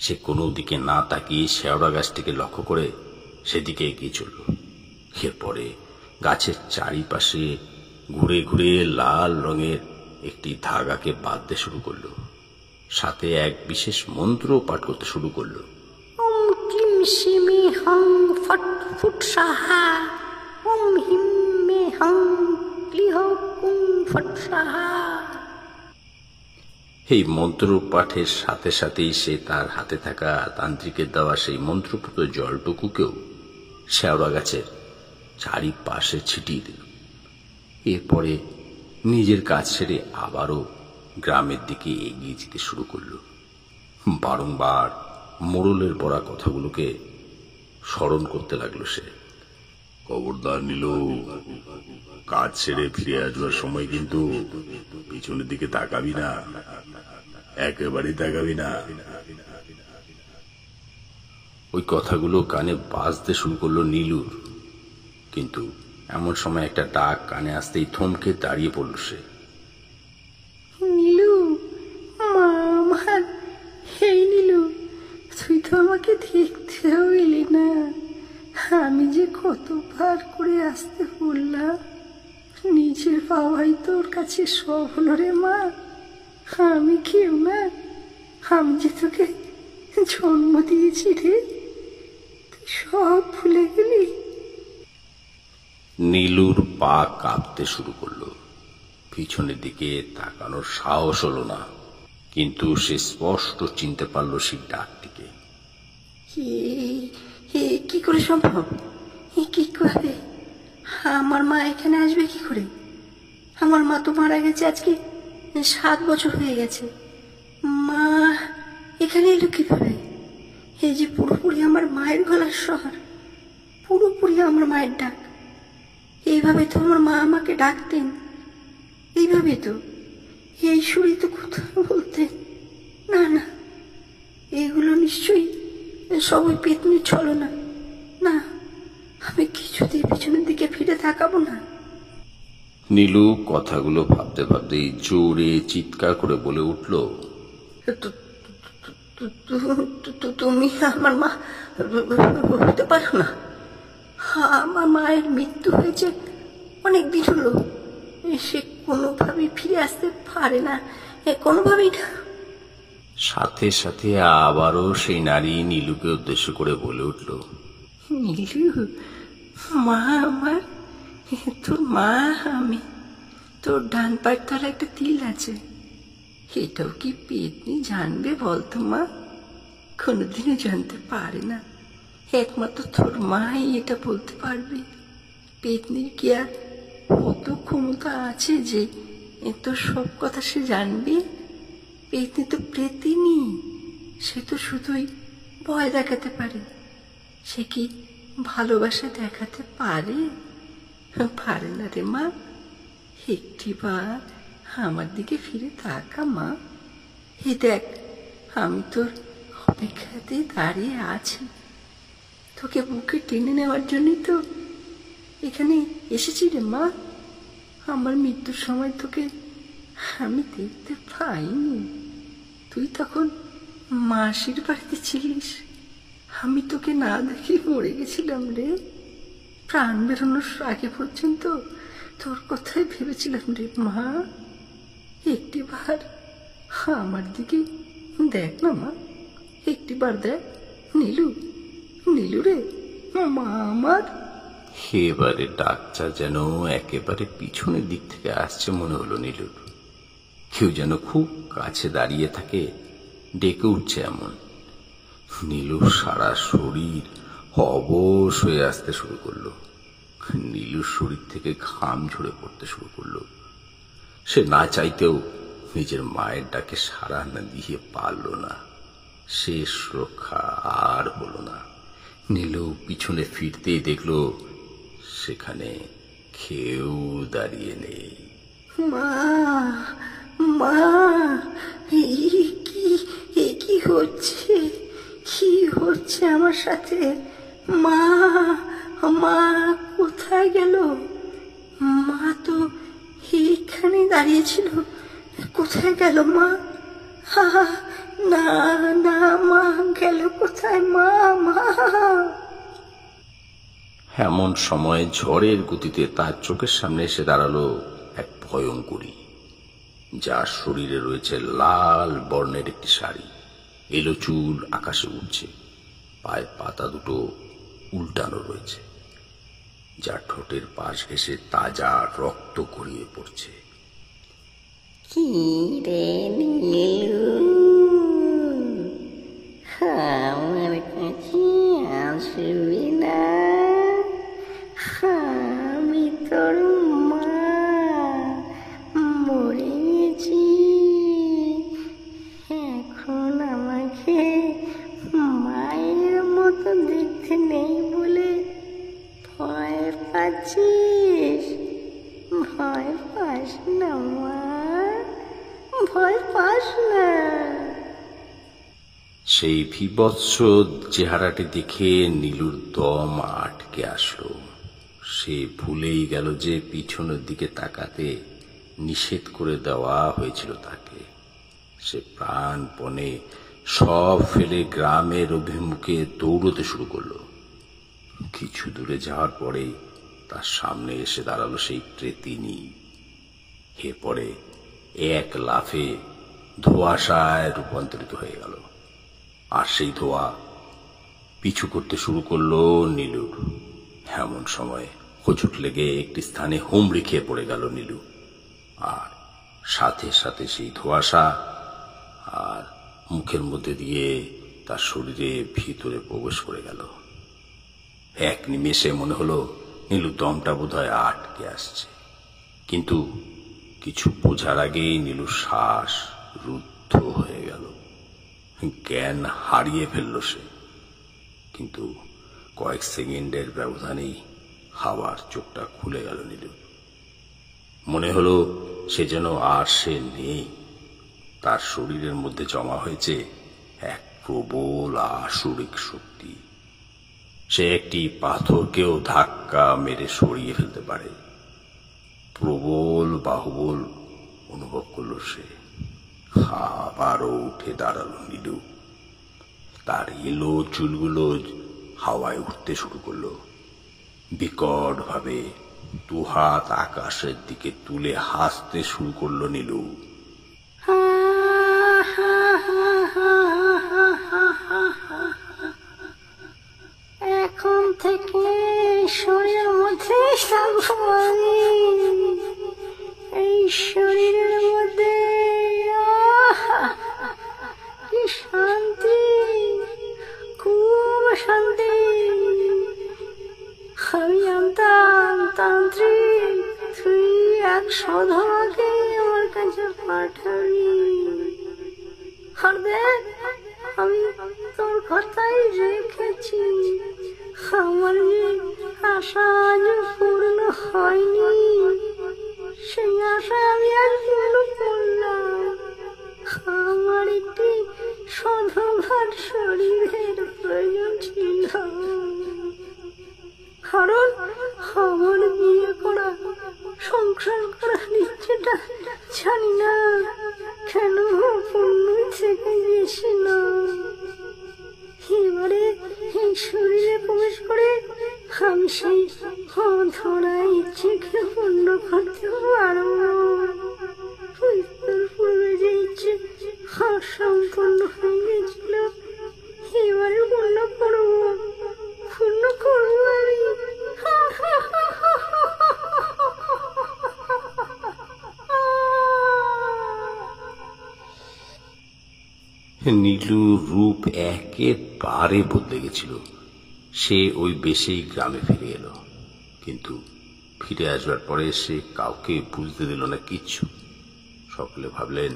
সে কোনো দিকে না তাকিয়ে শেওড়া গাছটিকে লক্ষ্য করে সেদিকে এগিয়ে চলল। এরপরে গাছের চারিপাশে ঘুরে ঘুরে লাল রঙের একটি ধাগাকে বাঁধতে শুরু করলো। সাথে এক বিশেষ মন্ত্র পাঠ করতে শুরু করলো। ওম ক্লিম শিমি হং ফট ফুট সাহা, ওম হিম মে হং ক্লিহ কুং ফট সাহা। এই মন্ত্র পাঠের সাথে সাথেই সে তার হাতে থাকা তান্ত্রিকের দেওয়া সেই মন্ত্রপুত জলটুকুকেও শেওড়া গাছের চারিপাশে ছিটিয়ে দিল। এরপরে নিজের কাজ ছেড়ে আবারও গ্রামের দিকে এগিয়ে যেতে শুরু করলো। বারংবার মোড়লের বলা কথাগুলোকে স্মরণ করতে লাগলো সে। খবরদার নিল, কাজ ছেড়ে ফিরে আসবার সময় কিন্তু পিছনের দিকে তাকাবি না, একেবারেই তাকাবি না। ওই কথাগুলো কানে বাজতে শুরু করলো নীলুর, কিন্তু এমন সময় একটা ডাক কানে আসতেই থমকে দাঁড়িয়ে পড়ল সে। নীলু, মা আমার, এই নীলু, তুই তো আমাকে দেখতেও এলি না। আমি যে কতবার করে আসতে বললাম, নিজের বাবাই তোর কাছে সব হলো রে মা। আমি কেউ না, আমি যে তোকে জন্ম দিয়েছি রে, তুই সব ভুলে গেলি। নীলুর পা কাঁপতে শুরু করলো, পিছনের দিকে তাকানোর সাহস হলো না, কিন্তু সে স্পষ্ট চিনতে পারলো সেই ডাকটিকে। কি করে সম্ভব? কি করে আমার মা এখানে আসবে? কি করে? আমার মা তো মারা গেছে আজকে 7 বছর হয়ে গেছে। মা এখানে এলো কিভাবে? এই যে পুরোপুরি আমার মায়ের গলার স্বর, পুরোপুরি আমার মায়ের ডাক। এইভাবে তো আমার মা আমাকে ডাকতেন, এইভাবে তো, এই সুরে তো কথা বলতেন। না না, এগুলো নিশ্চয়ই সবই পেতনির ছলনা। না, আমি কিছুতেই পিছনের দিকে ফিরে তাকাবো না। নীলু কথাগুলো ভাবতে ভাবতেই জোরে চিৎকার করে বলে উঠল, তুমি আমার মা হতে পারো না। আমার মায়ের মৃত্যু হয়েছে অনেক দিন হলো, সে কোনোভাবেই ফিরে আসতে পারে না, কোনোভাবেই না। সাথে সাথে আবারও সেই নারী নীলুকে উদ্দেশ্য করে বলে উঠল, নীলু, মা আমার, তোর মা আমি। তোর ডান পায়ের তলায় একটা তিল আছে, এটাও কি পেতনি জানবে বলতো মা? কোনোদিনও জানতে পারে না, একমাত্র তোর মাই এটা বলতে পারবে। পেতনির কি আর কত ক্ষমতা আছে যে তোর সব কথা সে জানবে? পেতনি তো প্রেতিনি, সে তো শুধুই ভয় দেখাতে পারে। সে কি ভালোবাসা দেখাতে পারে? পারে না রে মা। একটিবার আমার দিকে ফিরে তাকা মা। এই দেখ, আমি তোর অপেক্ষাতে দাঁড়িয়ে আছি, তোকে বুকে টেনে নেওয়ার জন্যই তো এখানে এসেছি রে মা। আমার মৃত্যুর সময় তোকে আমি দেখতে পাইনি, তুই তখন মাসির বাড়িতে ছিলিস। আমি তোকে না দেখে মরে গেছিলাম রে। প্রাণ বেরোনোর আগে পর্যন্ত তোর কথাই ভেবেছিলাম রে মা। একটিবার আমার দিকে দেখ না মা, একটিবার দেখ। নীলু, নীলু রে মা আমার। এবারে ডাকটা যেন একেবারে পিছনের দিক থেকে আসছে মনে হলো নীলুর। কেউ যেন খুব কাছে দাঁড়িয়ে থাকে, ডেকে উঠছে এমন। নীলুর সারা শরীর অবশ হয়ে আসতে শুরু করলো, নীলুর শরীর থেকে ঘাম ঝরে পড়তে শুরু করলো। সে না চাইতেও নিজের মায়ের ডাকে সাড়া না দিয়ে পারল না। শেষ রক্ষা আর হলো না। নীলু পিছনে ফিরতেই দেখলো সেখানে কেউ দাঁড়িয়ে নেই। মা, মা, কি হচ্ছে? কি হচ্ছে আমার সাথে? মা, মা কোথায় গেল? মা তো এইখানে দাঁড়িয়েছিল, কোথায় গেল মা? না না, মা গেল কোথায়? মা, মা। এমন সময় ঝড়ের গতিতে তার চোখের সামনে এসে দাঁড়ালো এক ভয়ঙ্করী, যার শরীরে রয়েছে লাল বর্ণের একটি শাড়ি, এলো চুল আকাশে উঠছে, পায়ের পাতা দুটো উল্টানো রয়েছে, যার ঠোঁটের পাশ ঘেঁষে তাজা রক্ত গড়িয়ে পড়ছে। কি রে নীলু, আমার কাছে আসবি না? আমি তোর মা, মরে গেছি। এখন আমাকে মায়ের মতো দেখতে নেই বলে ভয় পাচ্ছিস? ভয় পাস না মা, ভয় পাস না। সেই বিভৎস চেহারাটি দেখে নীলুর দম আটকে আসলো। সে ভুলেই গেল যে পিছনের দিকে তাকাতে নিষেধ করে দেওয়া হয়েছিল তাকে। সে প্রাণপণে সব ফেলে গ্রামের অভিমুখে দৌড়তে শুরু করলো। কিছু দূরে যাওয়ার পরেই তার সামনে এসে দাঁড়ালো সেই প্রেতিনী। এরপরে এক লাফে ধোঁয়াশায় রূপান্তরিত হয়ে গেল, আর সেই ধোঁয়া পিছু করতে শুরু করলো নীলুর। এমন সময় হোঁচট লেগে একটি স্থানে হুমড়ি খেয়ে পড়ে গেল নীলু, আর সাথে সাথে সেই ধোঁয়াশা আর মুখের মধ্যে দিয়ে তার শরীরে ভিতরে প্রবেশ করে গেল। এক নিমেষে মনে হলো নীলুর দমটা বোধহয় আটকে আসছে, কিন্তু কিছু বোঝার আগেই নীলুর শ্বাস রুদ্ধ হয়ে গেল। জ্ঞান হারিয়ে ফেলল সে, কিন্তু কয়েক সেকেন্ডের ব্যবধানেই হাওয়ার চোখটা খুলে গেল নীলু। মনে হলো সে যেন আর সে নেই। তার শরীরের মধ্যে জমা হয়েছে এক প্রবল আসুরিক শক্তি। সে একটি পাথরকেও ধাক্কা মেরে সরিয়ে ফেলতে পারে। প্রবল বাহুবল অনুভব করল সে। আবারও উঠে দাঁড়ালো নীলু। তার এলো চুলগুলো হাওয়ায় উঠতে শুরু করলো। বিকট ভাবে দুহাত আকাশের দিকে তুলে হাসতে শুরু করলো নীলু। এখন থেকে শরীরের মধ্যে থাকবো আমি, এই শরীরের মধ্যে। কি শান্তি, খুব শান্তি। আমি জানতাম তান্ত্রিক তুই 100 ধামাকে আমার কাছে পাঠাবি। আর দেখ, আমি তোর কথাই রেখেছি। আমার যে আশা আজ পূর্ণ হয়নি, সেই আশা আমি আজ পূর্ণ করলাম। আমার একটি সধবার শরীরের প্রয়োজন ছিল, কারণ আমার বিয়ে করা, সংসার করার ইচ্ছেটা জানি না কেন পূর্ণই থেকে গেছে না। এবারে এই শরীরে প্রবেশ করে আমি সেই অধরা ইচ্ছেকে পূর্ণ করতে পারবো। পূর্বে যে ইচ্ছে অসম্পূর্ণ হয়ে গেছিল, এবারে পূর্ণ করবো, পূর্ণ করবো আমি। নীলুর রূপ একেবারে বদলে গেছিল। সে ওই বেশেই গ্রামে ফিরে এলো, কিন্তু ফিরে আসবার পরে সে কাউকে বুঝতে দিল না কিচ্ছু। সকলে ভাবলেন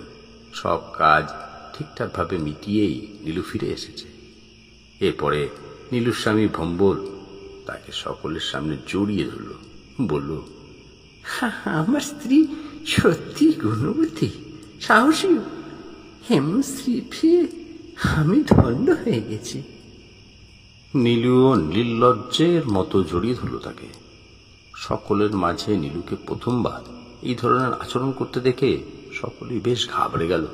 সব কাজ ঠিকঠাক ভাবে মিটিয়েই নীলু ফিরে এসেছে। এরপরে নীলুর স্বামী ভম্বল তাকে সকলের সামনে জড়িয়ে ধরল, বলল, আমার স্ত্রী সত্যি গুণবতী, সাহসী। এমন স্ত্রী পেয়ে আমি ধন্য হয়ে গেছি। নীলুও নির্লজ্জের মতো জড়িয়ে ধরল তাকে। সকলের মাঝে নীলুকে প্রথমবার এই ধরনের আচরণ করতে দেখে সকলেই বেশ ঘাবড়ে গেল।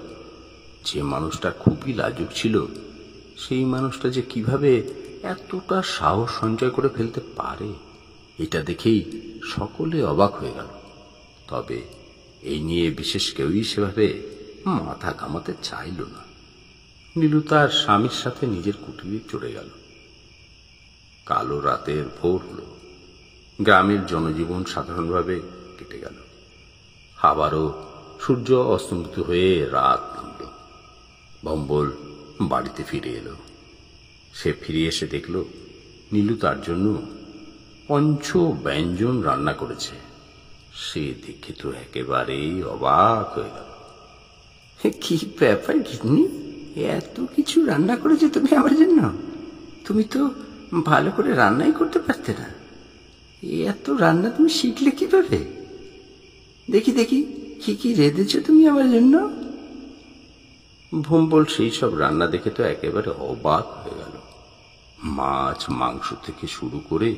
যে মানুষটা খুবই লাজুক ছিল, সেই মানুষটা যে কিভাবে এতটা সাহস সঞ্চয় করে ফেলতে পারে, এটা দেখেই সকলে অবাক হয়ে গেল। তবে এই নিয়ে বিশেষ কেউই সেভাবে মাথা ঘামাতে চাইল না। নীলু তার স্বামীর সাথে নিজের কুটিরে চলে গেল। কালো রাতের ভোর হল। গ্রামের জনজীবন সাধারণভাবে কেটে গেল। আবারও সূর্য অস্তমিত হয়ে রাত নামল। ভম্বল বাড়িতে ফিরে এলো। সে ফিরে এসে দেখল নীলু তার জন্য পঞ্চ ব্যঞ্জন রান্না করেছে। সে দেখে তো একেবারেই অবাক হয়ে গেল। কি ব্যাপার গিন্নি, এত কিছু রান্না করেছে তুমি আমার জন্য? তুমি তো ভালো করে রান্নাই করতে পারতে না। এত রান্না তুমি শিখলে কিভাবে? দেখি দেখি, কি কি রেঁধেছো তুমি আমার জন্য? ভম্বল সেই সব রান্না দেখে তো একেবারে অবাক হয়ে গেল। মাছ মাংস থেকে শুরু করে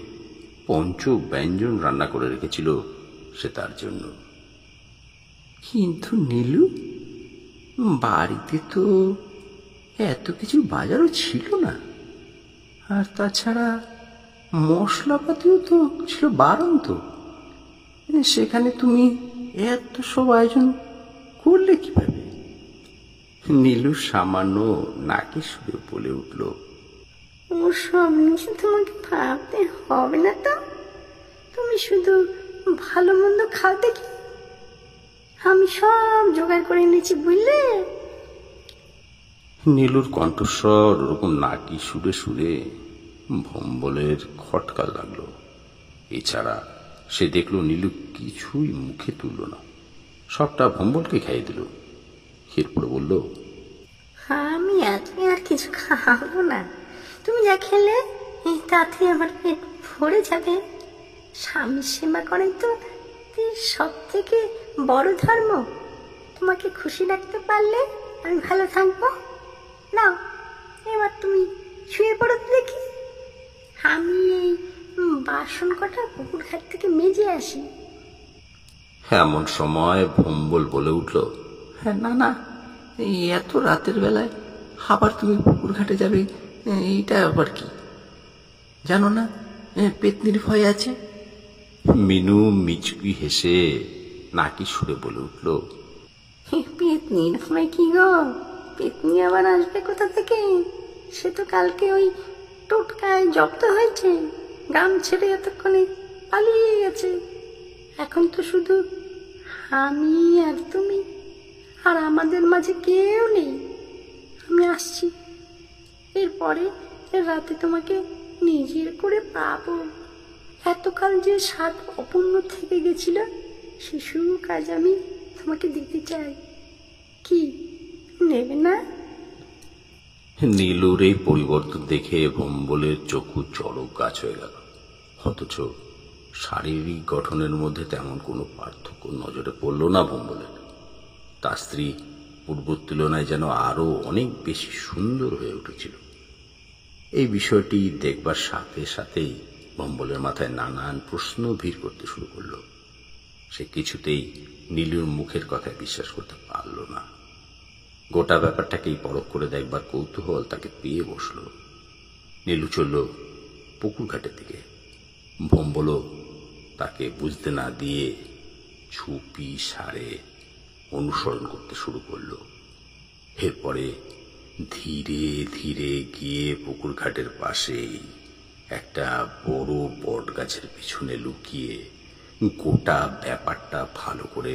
পঞ্চ ব্যঞ্জন রান্না করে রেখেছিল সে তার জন্য। কিন্তু নীলু, বাড়িতে তো এত কিছু বাজারও ছিল না, আর তাছাড়া মশলাপাতিও তো ছিল বাড়ন্ত। সেখানে তুমি এত সব আয়োজন করলে কিভাবে? নীলু সামান্য নাকি সুরে বলে উঠল, ও সব নিয়ে তোমাকে ভাবতে হবে না তো। তুমি শুধু ভালো মন্দ খাও দেখি, আমি সব জোগাড় করে এনেছি, বুঝলে? নীলুর কণ্ঠস্বর ওরকম নাকি সুরে সুরে ভম্বলের খটকা লাগলো। এছাড়া সে দেখলো নীলু কিছুই মুখে তুলল না, সবটা ভম্বলকে খাইয়ে দিল। এরপরে বলল, আমি আজকে আর কিছু খাবো না। তুমি যা খেলে তাতে আমার পেট ভরে যাবে। স্বামীর সেবা করাই তো সব থেকে বড় ধর্ম। তোমাকে খুশি রাখতে পারলে আমি ভালো থাকবো। নাও, এবার তুমি শুয়ে পড়ো দেখি। আমি এই বাসন কটা পুকুর ঘাট থেকে মেজে আসি। এমন সময় ভম্বল বলে উঠল, হ্যাঁ, না না, এই এত রাতের বেলায় আবার তুমি পুকুর ঘাটে যাবে, এইটা আবার কি? জানো না পেতনির ভয় আছে? মিনু মিচকি হেসে নাকি সুরে বলে উঠল, পেতনির ভয় কি গো? পেতনি আবার আসবে কোথা থেকে? সে তো কালকে ওই টোটকায় জব্দ হয়েছে, গ্রাম ছেড়ে এতক্ষণে পালিয়ে গেছে। এখন তো শুধু আমি আর তুমি, আর আমাদের মাঝে কেউ নেই। আমি আসছি, এরপরে রাতে তোমাকে নিজের করে পাবো। এতকাল যে স্বাদ অপূর্ণ থেকে গেছিল, শিশু কাজ আমি তোমাকে দিতে চাই। কি নেবে না? নীলুর এই পরিবর্তন দেখে ভম্বলের চক্ষু চড়ক গাছ হয়ে গেল। অথচ শারীরিক গঠনের মধ্যে তেমন কোনো পার্থক্য নজরে পড়ল না ভম্বলের। তার স্ত্রী পূর্বর তুলনায় যেন আরো অনেক বেশি সুন্দর হয়ে উঠেছিল। এই বিষয়টি দেখবার সাথে সাথেই ভম্বলের মাথায় নানান প্রশ্ন ভিড় করতে শুরু করল। সে কিছুতেই নীলুর মুখের কথায় বিশ্বাস করতে পারল না। গোটা ব্যাপারটাকেই পরখ করে দেখবার কৌতূহল তাকে পেয়ে বসল। নীলু চলল পুকুর ঘাটের দিকে। ভম্বলও তাকে বুঝতে না দিয়ে চুপি সারে অনুসরণ করতে শুরু করল। এরপরে ধীরে ধীরে গিয়ে পুকুর ঘাটের পাশে একটা বড় বট গাছের পিছনে লুকিয়ে গোটা ব্যাপারটা ভালো করে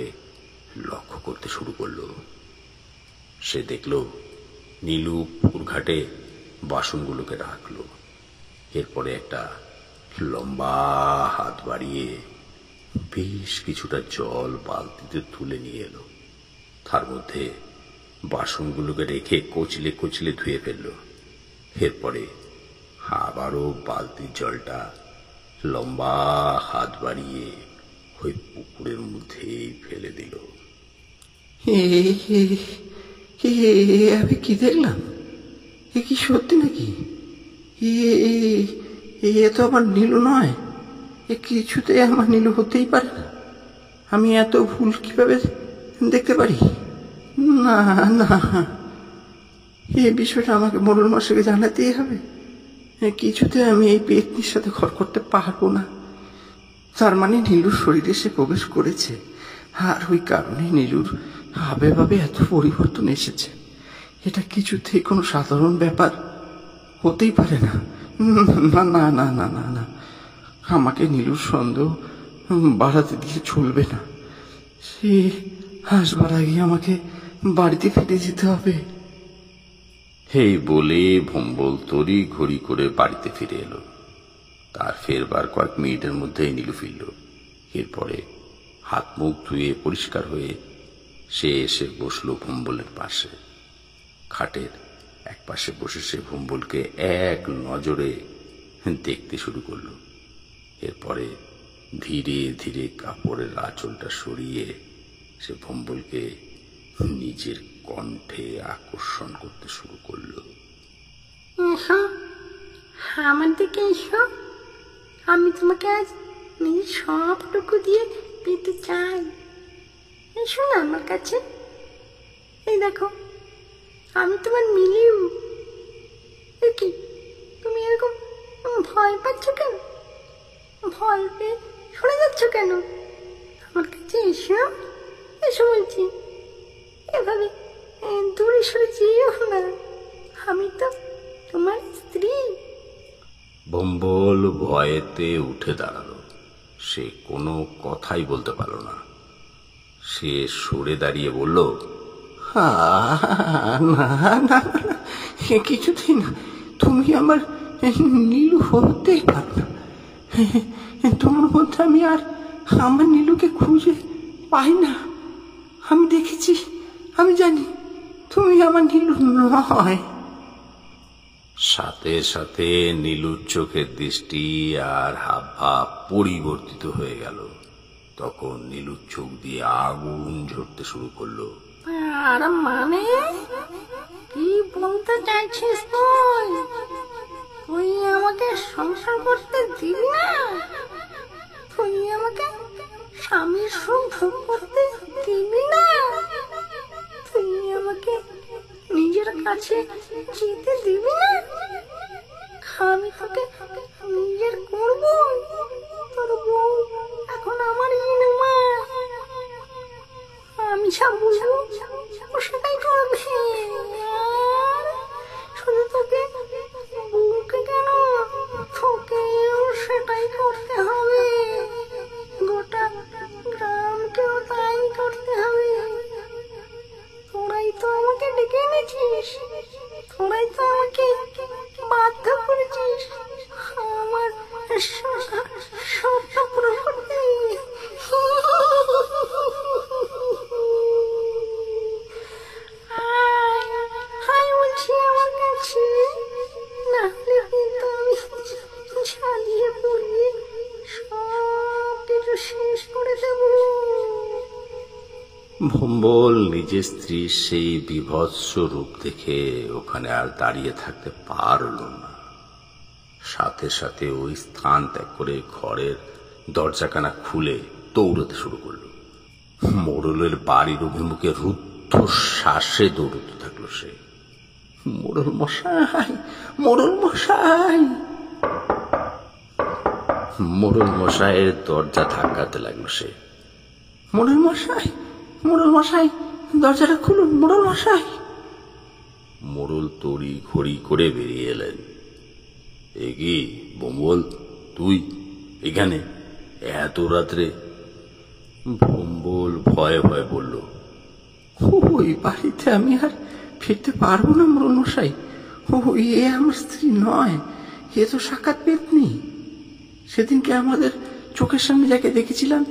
লক্ষ্য করতে শুরু করলো। সে দেখল নীলু পুকুর ঘাটে বাসনগুলোকে রাখলো। এরপরে একটা লম্বা হাত বাড়িয়ে বেশ কিছুটা জল বালতিতে তুলে নিয়ে এলো। তার মধ্যে বাসনগুলোকে রেখে কচলে কচলে ধুয়ে ফেলল। এরপরে আবারও বালতির জলটা লম্বা হাত বাড়িয়ে ওই পুকুরের মধ্যেই ফেলে দিল। আমি কি দেখলাম? এ কি সত্যি নাকি? এ তো আমার নীলু নয়। এ কিছুতে আমার নীলু হতেই পারে না। আমি এত ভুল কিভাবে দেখতে পারি? না না, এই বিষয়টা আমাকে মোড়ল মশাইকে জানাতেই হবে। কিছুতে আমি এই পেতনির সাথে ঘর করতে পারবো না। তার মানে নীলুর শরীরে সে প্রবেশ করেছে, আর ওই কারণে নীলুর ভাবে ভাবে এত পরিবর্তন এসেছে। এটা কিছুতেই কোনো সাধারণ ব্যাপার হতেই পারে না। না না না না না না, আমাকে নীলুর সন্দেহ বাড়াতে দিয়ে চলবে না। সে আসবার আগে আমাকে বাড়িতে ফিরে যেতে হবে। এই বলে ভম্বল তড়ি ঘড়ি করে বাড়িতে ফিরে এলো। তার ফেরবার কয়েক মিনিটের মধ্যেই নীলু ফিরল। এরপরে হাত মুখ ধুয়ে পরিষ্কার হয়ে সে এসে বসল ভম্বলের পাশে। খাটের এক পাশে বসে সে ভম্বলকে এক নজরে দেখতে শুরু করল। এরপরে ধীরে ধীরে কাপড়ের আঁচলটা সরিয়ে সে ভম্বলকে নিজের কণ্ঠে আকর্ষণ করতে শুরু করলো। এসো, আমার দিকে এসো, আমি তোমাকে আজ নিজের সবটুকু দিয়ে পেতে চাই। এসো না আমার কাছে, এই দেখো আমি তোমার মিলিও। কি তুমি এরকম ভয় পাচ্ছ কেন? ভয় পেয়ে সরে যাচ্ছ কেন? আমার কাছে এসো, এসো বলছি। এভাবে দূরে সরে যেও না, আমি তো তোমার স্ত্রী। ভম্বল ভয়েতে উঠে দাঁড়ালো। সে কোনো কথাই বলতে পারল না। সে সরে দাঁড়িয়ে বলল, না না না, কিছুতেই না, তুমি আমার নীলু হতেই পারো না। তোমার মধ্যে আমি আর আমার নীলুকে খুঁজে পাই না। আমি দেখেছি, আমি জানি তুমি আমার নীলু নয়। সাথে সাথে নীলুর চোখের দৃষ্টি আর হাবভাব পরিবর্তিত হয়ে গেল। তখন নীলুর চোখ দিয়ে আগুন ঝরতে শুরু করলো। আর মানে কি বলতে চাইছিস তুই? তুই আমাকে সংসার করতে দিবি না? তুই আমাকে স্বামীর সুখ ভোগ করতে দিবি না? তুই আমাকে নিজের কাছে যেতে দিবি না? আমি তোকে নিজের করবো। তোর বউ এখন আমার ইনুমা, আমি যা বলবো ও সেটাই করবে। আর শুধু তোকে, বউকে কেন, তোকেও সেটাই করতে হবে। গোটা গ্রামকেও তাই করতে হবে। তোরাই তো আমাকে ডেকে এনেছিস, তোরাই তো আমাকে বাধ্য করেছিস আমার সবটা পূরণ করতে। বলছি আমার কাছে, না হলে কিন্তু আমি ঝালিয়ে পড়িয়ে সব কিছু শেষ করে দেব। ভম্বল নিজের স্ত্রীর সেই বিভৎস রূপ দেখে ওখানে আর দাঁড়িয়ে থাকতে পারল না। সাথে সাথে ওই স্থান ত্যাগ করে ঘরের দরজাখানা খুলে দৌড়তে শুরু করলো। মোড়লের বাড়ির অভিমুখে রুদ্ধ শ্বাসে দৌড়তে থাকলো সে। মোড়ল মশাই, মোড়ল মশাই। মোড়ল মশাইয়ের দরজা ধাক্কাতে লাগলো সে। মোড়ল মশাই, মোড়ল মশাই, দরজাটা খুলুন মোড়ল মশাই। মোড়ল তড়ি ঘড়ি করে বেরিয়ে এলেন। এ কি ভম্বল, তুই এখানে এত রাত্রে? ভম্বল ভয়ে ভয়ে বলল, ওই বাড়িতে আমি আর ফিরতে পারবো না মোড়ল মশাই। এ আমার স্ত্রী নয়, এ তো সাক্ষাৎ পেতনি। সেদিনকে আমাদের চোখের সামনে যাকে দেখেছিলাম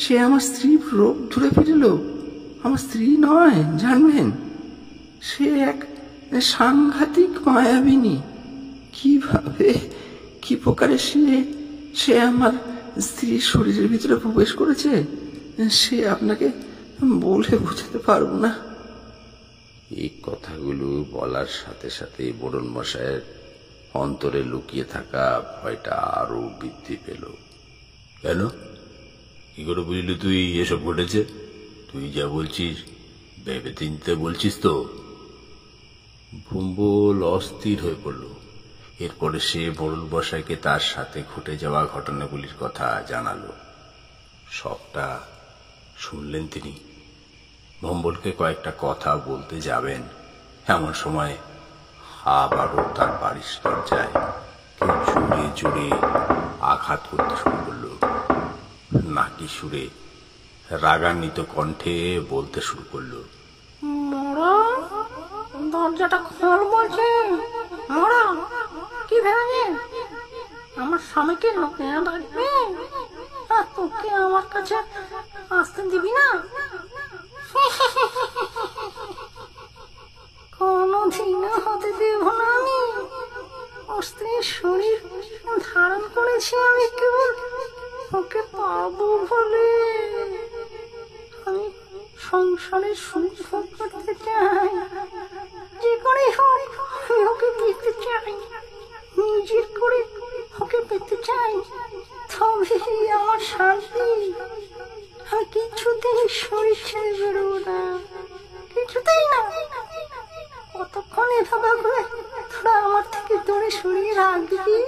সে আমার স্ত্রী রূপ ধরে ফিরল। আমার স্ত্রী নয়, জানবেন। সে এক সাংঘাতিক মায়াবিনী। কিভাবে, কি প্রকারে সে আমার স্ত্রীর শরীরের ভিতরে প্রবেশ করেছে সে আপনাকে বলে বোঝাতে পারবো না। এই কথাগুলো বলার সাথে সাথে মোড়ল মশাইয়ের অন্তরে লুকিয়ে থাকা ভয়টা আরো বৃদ্ধি পেল। কেন, কি করে বুঝলি তুই এসব ঘটেছে? তুই যা বলছিস ভেবে চিনতে বলছিস তো? ভম্বল অস্থির হয়ে পড়ল। এরপরে সে মোড়ল মশাইকে তার সাথে ঘটে যাওয়া ঘটনাগুলির কথা জানালো। সবটা শুনলেন তিনি। ভম্বলকে কয়েকটা কথা বলতে যাবেন, এমন সময় আবারও তার বাড়ির দরজায় কেউ জোরে জোরে আঘাত করতে শুরু করলো। নাকি সুরে রাগান্বিত কণ্ঠে বলতে শুরু করলো, মোড়া, দরজাটা খোল বলছে। মোড়া, কি ভেবে আমার স্বামীকে লোকে ডাকবে আর তোকে আমার কাছে আসতে দিবি না? কোনদিনও হতে দেব না আমি। ওর স্ত্রীর শরীর ধারণ করেছি আমি কেবল ওকে পাবো বলে আমি সংসারে সুখ ভোগ করতে চাই। যে করে হোক আমি ওকে পেতে চাই, নিজের করে ওকে পেতে চাই, তবেই আমার শান্তি। আমি কিছুতেই শরীর ছেড়ে বেরোবো না, কিছুতেই না। কতক্ষণ এভাবে করে তোরা আমার থেকে দূরে সরিয়ে রাখবি?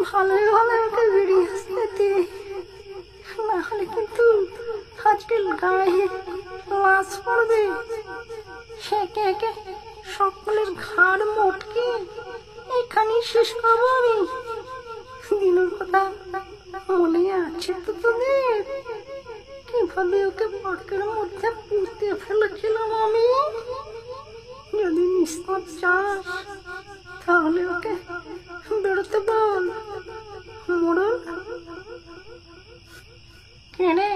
ভালোই ভালো ওকে বেরিয়ে আসতে দে, না হলে কিন্তু আজকে গায়ে লাশ পড়বে। একে একে সকলের ঘাড় মোটকে এখানেই শেষ করবো আমি। দিনের কথা মনে আছে তো তোদের? কিভাবে ওকে পাকের মধ্যে পুঁতে ফেলেছিলাম আমি। যদি নিস্তার চাস তাহলে ওকে বেরোতে বল। মোড়ল, কেনে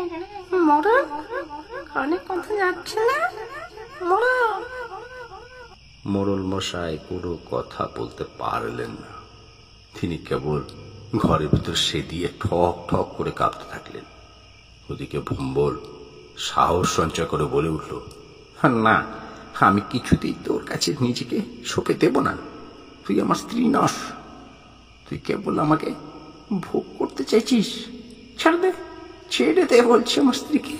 মোড়ল, কানে কথা যাচ্ছে না? মোড়ল। মোড়ল মশাই কোনো কথা বলতে পারলেন না। তিনি কেবল ঘরের ভিতর সে দিয়ে ঠক ঠক করে কাঁপতে থাকলেন। ওদিকে ভম্বল সাহস সঞ্চয় করে বলে উঠল, না, আমি কিছুতেই তোর কাছে নিজেকে সঁপে দেব না। তুই আমার স্ত্রী নস, তুই কেবল আমাকে ভোগ করতে চাইছিস। ছেড়ে দে, ছেড়ে দে বলছি আমার স্ত্রীকে।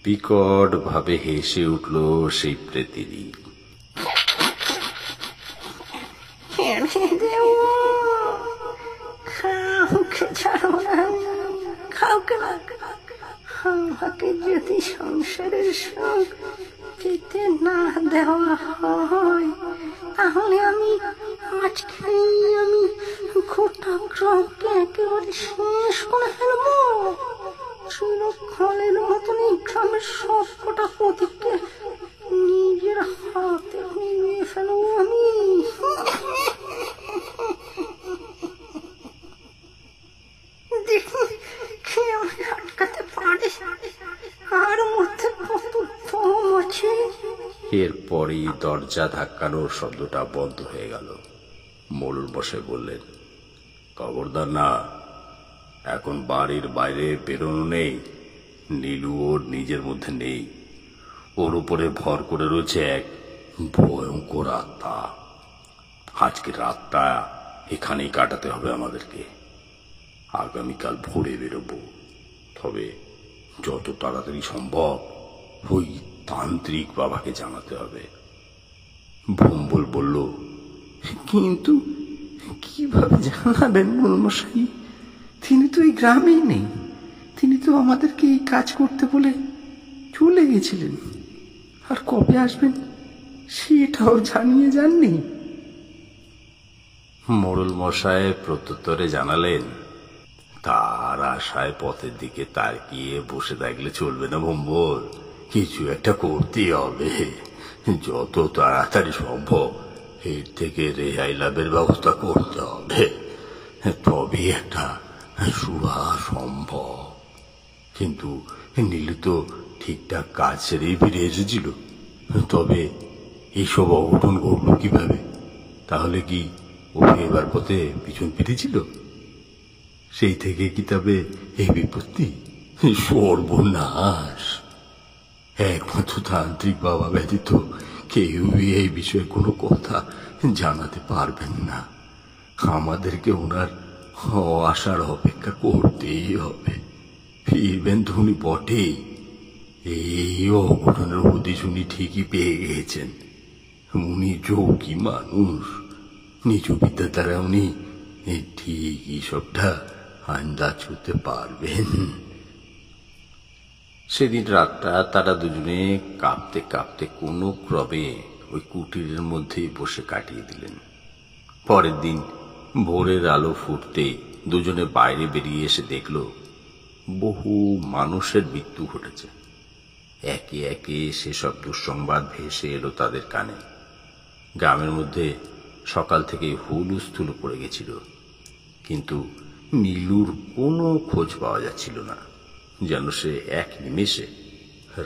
বিকট ভাবে হেসে উঠল সেই প্রেতিনী। কাউকে ছাড়ো না, কাউকে না। আমাকে যদি সংসারের সুখ পেতে না দেওয়া হয় তাহলে আমি আজকেই আমি গোটা গ্রামকে একেবারে শেষ করে ফেলবো। চিরকালের মতন এই গ্রামের সব কটা প্রতীককে নিজের হাতে নিয়ে ফেলবো আমি। দেখি কে আমাকে আটকাতে পারে, আর মধ্যে কত দম আছে। এরপরই দরজা ধাক্কানোর শব্দটা বন্ধ হয়ে গেল। মোড়ল মশাই বললেন, খবরদার না, এখন বাড়ির বাইরে বেরোনো নেই। নীলু ওর নিজের মধ্যে নেই, ওর উপরে ভর করে রয়েছে এক ভয়ঙ্কর আত্মা। আজকে রাতটা এখানেই কাটাতে হবে আমাদেরকে। আগামীকাল ভোরে বেরোবো, তবে যত তাড়াতাড়ি সম্ভব ওই তান্ত্রিক বাবাকে জানাতে হবে। ভম্বল বলল, কিন্তু কিভাবে জানাবেন মশাই? তিনি তো এই গ্রামেই নেই। তিনি তো আমাদেরকে এই কাজ করতে বলে চলে গেছিলেন, আর কবে আসবেন সেটাও জানিয়ে যাননি। মোড়ল মশাই প্রত্যুত্তরে জানালেন, তার আশায় পথের দিকে তাকিয়ে বসে থাকলে চলবে না ভম্বল, কিছু একটা করতেই হবে। যত তাড়াতাড়ি সম্ভব এর থেকে রেহাই লাভের ব্যবস্থা করতে হবে, তবেই একটা সুরা সম্ভব। কিন্তু নীলু তো ঠিকঠাক কাজ ছেড়েই ফিরে এসেছিল, তবে এইসব অঘটন ঘটল কিভাবে? তাহলে কি ও এবার পথে পিছন ফিরেছিল? সেই থেকে কি তবে এই বিপত্তি? সর্বনাশ! একমাত্র তান্ত্রিক বাবা ব্যতীত কেউই এই বিষয়ে কোনো কথা জানাতে পারবেন না। আমাদেরকে ওনার আসার অপেক্ষা করতেই হবে। ফিরবেন তো উনি বটেই, এই অঘটনের হদিশ উনি ঠিকই পেয়ে গিয়েছেন। উনি যোগী মানুষ, নিজ বিদ্যা দ্বারা উনি ঠিকই সবটা আন্দাজ করতে পারবেন। সেদিন রাতটা তারা দুজনে কাঁপতে কাঁপতে কোনো ক্রমে ওই কুটিরের মধ্যেই বসে কাটিয়ে দিলেন। পরের দিন ভোরের আলো ফুটতে দুজনে বাইরে বেরিয়ে এসে দেখল বহু মানুষের মৃত্যু ঘটেছে। একে একে সেসব দুঃসংবাদ ভেসে এলো তাদের কানে। গ্রামের মধ্যে সকাল থেকে হুলুস্থুলু পড়ে গেছিল, কিন্তু নীলুর কোনো খোঁজ পাওয়া যাচ্ছিল না। যেন সে এক নিমেষে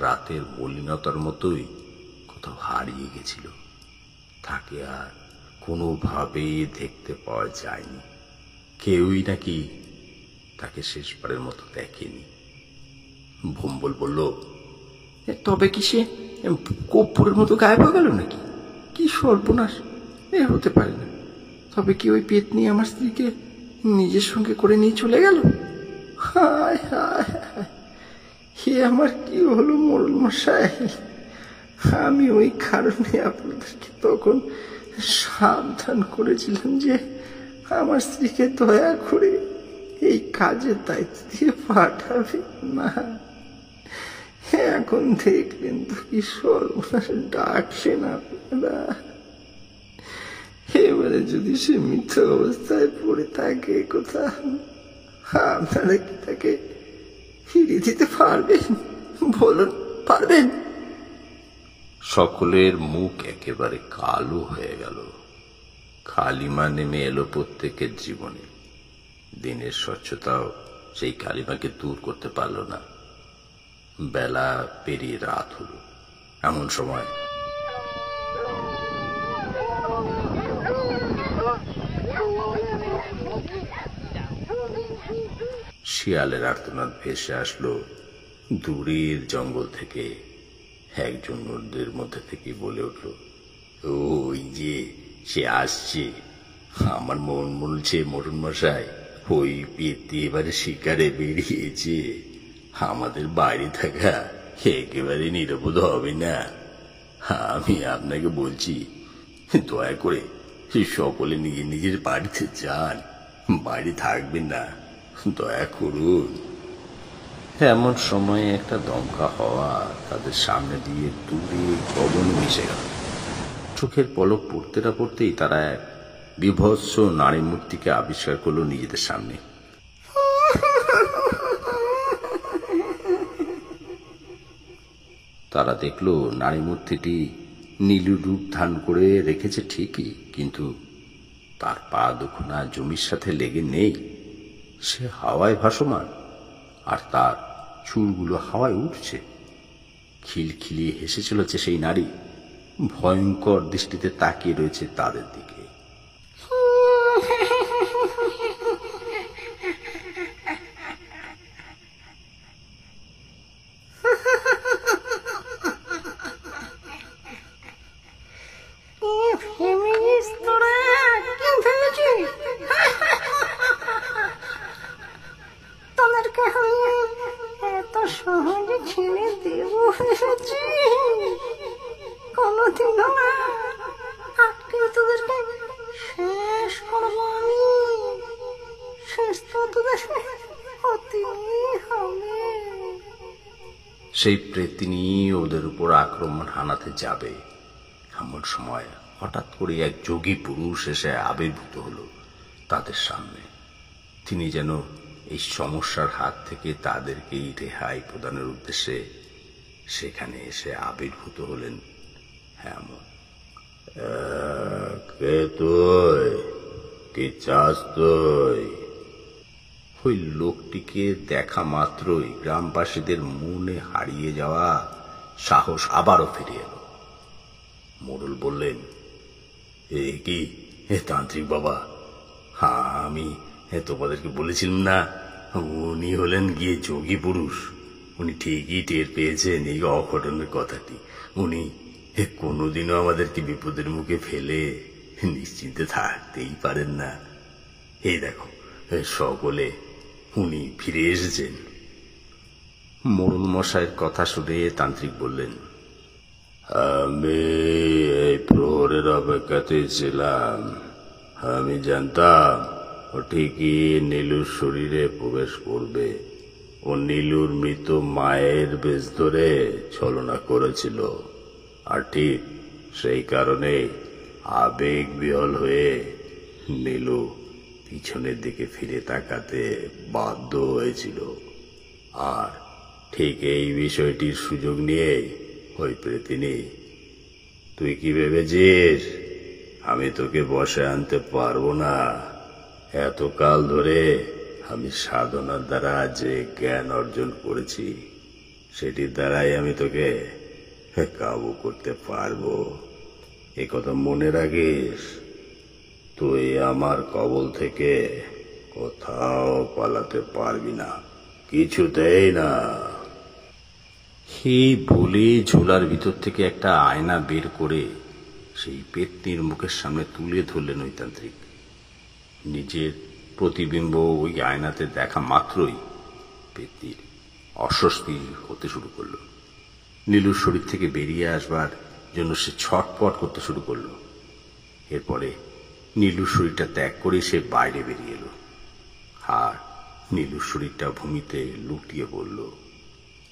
রাতের মলিনতার মতোই কোথাও হারিয়ে গেছিল। তাকে আর কোনোভাবেই দেখতে পাওয়া যায়নি। কেউই নাকি তাকে শেষবারের মতো দেখেনি। ভম্বল বলল, তবে কি সে কর্পূরের মতো গায়েব হয়ে গেল নাকি? কি সর্বনাশ! এ হতে পারে না। তবে কি ওই পেতনি আমার স্ত্রীকে নিজের সঙ্গে করে নিয়ে চলে গেল? হায় হায় হায়, হে আমার কি হলো মোড়ল মশাই! আমি ওই কারণে আপনাদেরকে তখন সাবধান করেছিলাম যে আমার স্ত্রীকে দয়া করে এই কাজের দায়িত্ব দিয়ে পাঠাবে না। এখন দেখলেন তো কি সর্বনাশ ডাকছেন আপনারা। এবারে যদি সে মিথ্যা অবস্থায় পড়ে থাকে কোথাও, আপনারা কি তাকে ফিরিয়ে দিতে পারবেন? বলুন, পারবেন? সকলের মুখ একেবারে কালো হয়ে গেল। কালিমা নেমে এলো প্রত্যেকের জীবনে। দিনের স্বচ্ছতাও সেই কালিমাকে দূর করতে পারল না। বেলা পেরিয়ে রাত হলো। এমন সময় শিয়ালের আর্তনাদ ভেসে আসলো দূরের জঙ্গল থেকে। একজন নদীর মধ্যে থেকে বলে উঠল, ওই যে সে আসছে। আমার মন বলছে মোড়ল মশাই, ওই পেতে এবারে শিকারে বেরিয়েছে। আমাদের বাইরে থাকা একেবারে নিরাপদ হবে না। আমি আপনাকে বলছি, দয়া করে সকলে নিজের নিজের বাড়িতে যান, বাইরে থাকবেন না, দয়া করুন। এমন সময় একটা দমকা হওয়া তাদের সামনে দিয়ে দূরে গগনে মিশে গেল। চোখের পলক পড়তে না পড়তেই তারা এক বিভৎস নারী মূর্তিকে আবিষ্কার করলো নিজেদের সামনে। তারা দেখলো নারী মূর্তিটি নীলু রূপ ধারণ করে রেখেছে ঠিকই, কিন্তু তার পা দুখানা জমির সাথে লেগে নেই। সে হাওয়ায় ভাসমান, আর তার চুলগুলো হাওয়ায় উঠছে। খিলখিলিয়ে হেসে চলেছে সেই নারী, ভয়ঙ্কর দৃষ্টিতে তাকিয়ে রয়েছে তাদের দিকে। তোদেরকে আমি এত সহজে ছেড়ে দেব ভেবেছি? কোনোদিনও না। আজকে তোদেরকে শেষ করবো আমি। শেষ তো তোদের হতেই হবে। সেই প্রেতিনী ওদের উপর আক্রমণ হানাতে যাবে, এমন সময় হঠাৎ করে এক যোগী পুরুষ এসে আবির্ভূত হলো তাদের সামনে। তিনি যেন এই সমস্যার হাত থেকে তাদেরকেই রেহাই প্রদানের উদ্দেশ্যে সেখানে এসে আবির্ভূত হলেন। এমন, কে তুই? কি চাস তুই? ওই লোকটিকে দেখা মাত্রই গ্রামবাসীদের মনে হারিয়ে যাওয়া সাহস আবারও ফিরে এলো। মোড়ল বললেন, এ কি তান্ত্রিক বাবা? আমি তোমাদেরকে বলেছিলাম না, উনি হলেন গিয়ে যোগী পুরুষ। উনি ঠিকই টের পেয়েছেন এই অঘটনের কথাটি। উনি কোনোদিনও আমাদেরকে বিপদের মুখে ফেলে নিশ্চিন্তে থাকতেই পারেন না। এই দেখো, সকলে উনি ফিরে এসেছেন। মোড়ল মশাইয়ের কথা শুনে তান্ত্রিক বললেন, আমি এই প্রহরের অপেক্ষাতেই ছিলাম। আমি জানতাম ও ঠিকই নীলুর শরীরে প্রবেশ করবে। ও নীলুর মৃত মায়ের বেশ ধরে ছলনা করেছিল, আর ঠিক সেই কারণে আবেগ বিহল হয়ে নীলু পিছনের দিকে ফিরে তাকাতে বাধ্য হয়েছিল। আর ঠিক এই বিষয়টির সুযোগ নিয়ে ওই প্রেতিনী, তুই কি ভেবেছিস আমি তোকে বশে আনতে পারবো না? এতকাল ধরে আমি সাধনার দ্বারা যে জ্ঞান অর্জন করেছি, সেটির দ্বারাই আমি তোকে কাবু করতে পারবো। এ কথা মনে রাখিস। তুই আমার কবল থেকে কোথাও পালাতে পারবি না, কিছুতেই না। এই বলে ঝোলার ভিতর থেকে একটা আয়না বের করে সেই পেতনির মুখের সামনে তুলে ধরলেন ওই তান্ত্রিক। নিজের প্রতিবিম্ব ওই আয়নাতে দেখা মাত্রই পেতনির অস্বস্তি হতে শুরু করলো। নীলুর শরীর থেকে বেরিয়ে আসবার জন্য সে ছটপট করতে শুরু করলো। এরপরে নীলুর শরীরটা ত্যাগ করে সে বাইরে বেরিয়ে এলো, আর নীলুর শরীরটা ভূমিতে লুটিয়ে পড়ল।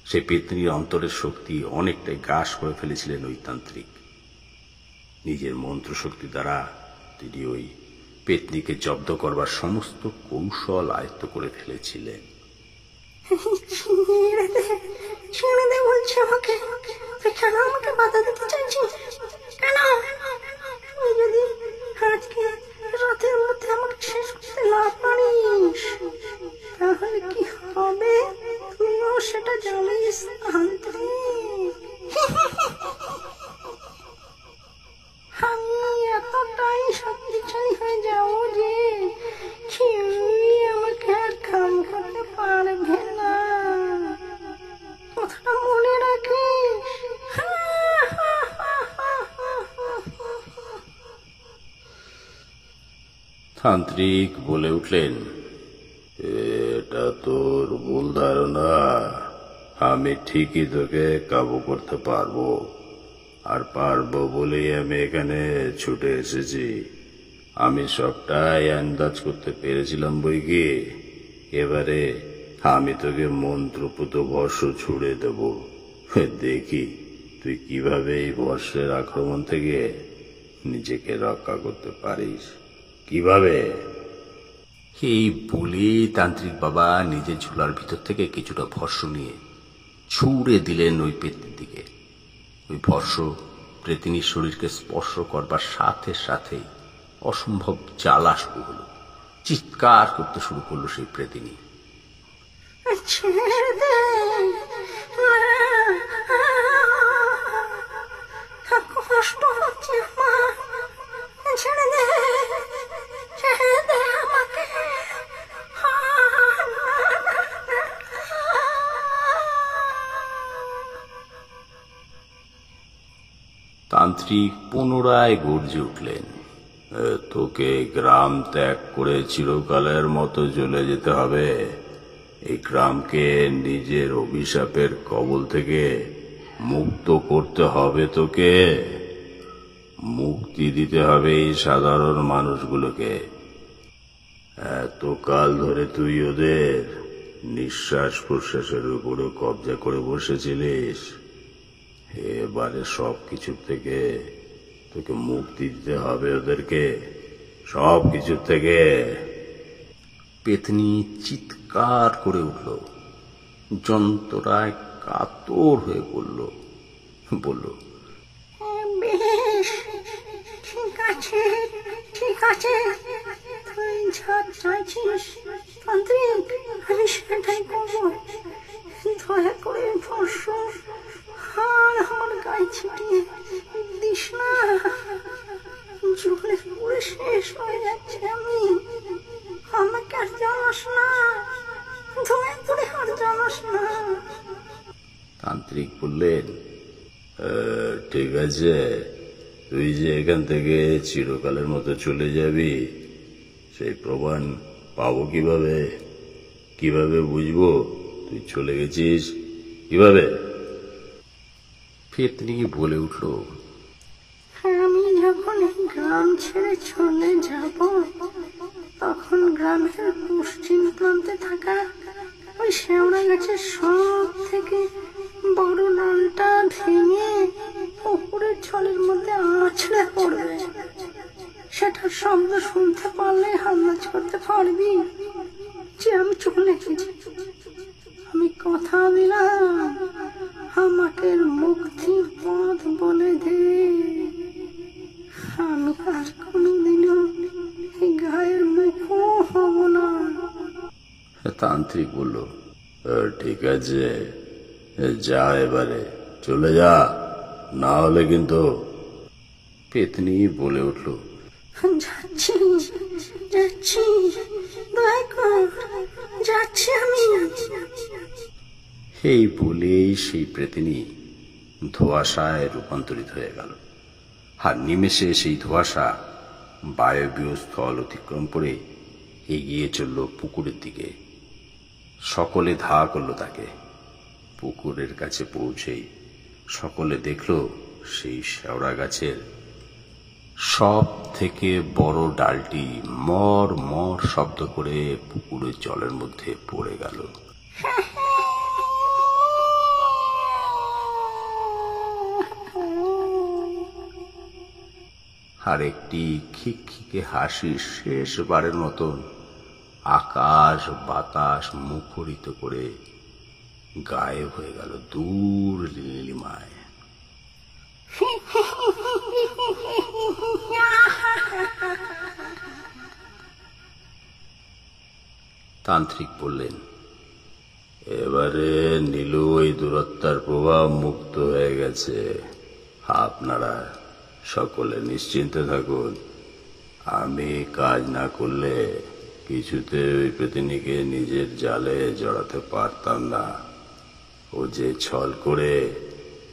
সে পেতনির অন্তরের শক্তি অনেকটাই গ্রাস করে ফেলেছিলেন ওই তান্ত্রিক। নিজের মন্ত্র শক্তি দ্বারা তিনি ওই পেতনিকে জব্দ করবার সমস্ত কৌশল আয়ত্ত করে ফেলেছিলেন। ছেড়ে দে বলছে আমাকে, কেন আমাকে বাধা দিতে চাইছিস? কেন? তুই যদি আজকে রাতের মধ্যে আমাকে শেষ করতে না পারিস তাহলে কি হবে তুইও সেটা জানিস। আমি এতটাই শক্তিশালী হয়ে যাবো যে কেউই আমাকে আর কাম করতে পারবে না, কথাটা মনে রাখিস। তান্ত্রিক বলে উঠলেন, এটা তোর ভুল ধারণা। আমি ঠিকই তোকে কাবু করতে পারবো, আর পারবো বলেই আমি এখানে ছুটে এসেছি। আমি সবটাই আন্দাজ করতে পেরেছিলাম বই কি। এবারে আমি তোকে মন্ত্রপুত বর্ষ ছুড়ে দেব, দেখি তুই কিভাবে এই বর্ষের আক্রমণ থেকে নিজেকে রক্ষা করতে পারিস। কিভাবে? এই বলে তান্ত্রিক বাবা নিজের ঝোলার ভিতর থেকে কিছুটা ভস্য নিয়ে ছুঁড়ে দিলেন ওই পেতনির দিকে। ওই ভস্য পেতনির শরীরকে স্পর্শ করবার সাথে সাথেই অসম্ভব জ্বালা শুরু হলো। চিৎকার করতে শুরু করলো সেই পেতনি। ছেড়ে দে, কষ্ট হচ্ছে আমার, ছেড়ে দে, ছেড়ে দে আমাকে। তান্ত্রিক পুনরায় গর্জে উঠলেন, তোকে গ্রাম ত্যাগ করে চিরকালের মতো চলে যেতে হবে। এই গ্রামকে নিজের অভিশাপের কবল থেকে মুক্ত করতে হবে তোকে। মুক্তি দিতে হবে এই সাধারণ মানুষগুলোকে। এতকাল ধরে তুই ওদের নিঃশ্বাস প্রশ্বাসের উপরে কবজা করে বসেছিলিস। এবারে সবকিছু থেকে তোকে মুক্তি দিতে হবে ওদেরকে, সবকিছু থেকে। পেতনি চিৎকার করে উঠল, যন্ত্রণায় কাতর হয়ে পড়ল। বলল, বেশ, ঠিক আছে, ঠিক আছে, তুই যা চাইছিস তান্ত্রিক আমি সেটাই করবো। দয়া করে বর্ষ আর আমার গায়ে ছিটিয়ে দিস না, জলে পুরে শেষ হয়ে যাচ্ছে আমি। আমাকে আর জানাস না, দয়া করে আর জানাস না। তান্ত্রিক বললেন, ঠিক আছে, তুই যে এখান থেকে চিরকালের মতো চলে যাবি সেই প্রমাণ পাবো কিভাবে? কিভাবে বুঝবো তুই চলে গেছিস? কিভাবে? পেতনি বলে উঠল, আমি যখন গ্রাম ছেড়ে চলে যাব তখন গ্রামের পশ্চিম প্রান্তে থাকা ওই শেওড়া গাছের সব থেকে বড় ডালটা ভেঙে পুকুরের জলের মধ্যে আছড়ে পড়বে। সেটার শব্দ শুনতে পারলে আন্দাজ করতে পারবি যে আমি চলে গেছি। আমি কথা দিলাম, আমাকে মুক্তির পথ বলে দে। আমি আর কোনোদিনও এই গায়ের মুখও হব না। তান্ত্রিক বলল, ঠিক আছে, যা, এবারে চলে যা, না হলে কিন্তু। পেতনি বলে উঠল, যাচ্ছি, যাচ্ছি, দয়া কর, যাচ্ছি আমি। এই বলেই সেই প্রেতিনী ধোঁয়াশায় রূপান্তরিত হয়ে গেল। আর নিমেষে সেই ধোঁয়াশা বায়বীয় স্থল অতিক্রম করে এগিয়ে চলল পুকুরের দিকে। সকলে ধা করল তাকে। পুকুরের কাছে পৌঁছেই সকলে দেখল সেই শেওড়া গাছের সব থেকে বড় ডালটি মর মর শব্দ করে পুকুরের জলের মধ্যে পড়ে গেল। আর একটি খিকখিকে হাসি শেষবারের মতন আকাশ বাতাস মুখরিত করে গায়েব হয়ে গেল দূর নীলিমায়। তান্ত্রিক বললেন, এবারে নীলু ওই দূরত্বের প্রভাব মুক্ত হয়ে গেছে। আপনারা সকলে নিশ্চিন্তে থাকুন। আমি কাজ না করলে কিছুতে ওই পেতিনীকে নিজের জালে জড়াতে পারতাম না। ও যে ছল করে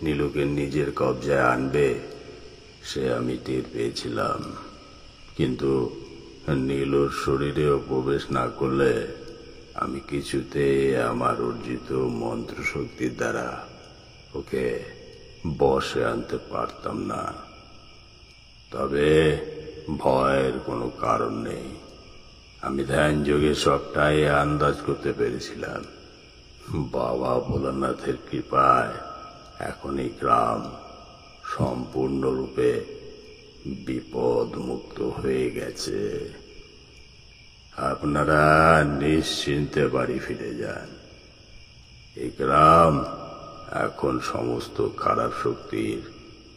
নীলুকে নিজের কবজায় আনবে সে আমি টের পেয়েছিলাম, কিন্তু নীলুর শরীরেও প্রবেশ না করলে আমি কিছুতে আমার অর্জিত মন্ত্র শক্তির দ্বারা ওকে বশে আনতে পারতাম না। তবে ভয়ের কোনো কারণ নেই। আমি ধ্যান যোগে সবটাই আন্দাজ করতে পেরেছিলাম। বাবা ভোলানাথের কৃপায় এখন এই গ্রাম সম্পূর্ণরূপে বিপদ মুক্ত হয়ে গেছে। আপনারা নিশ্চিন্তে বাড়ি ফিরে যান। এই গ্রাম এখন সমস্ত খারাপ শক্তির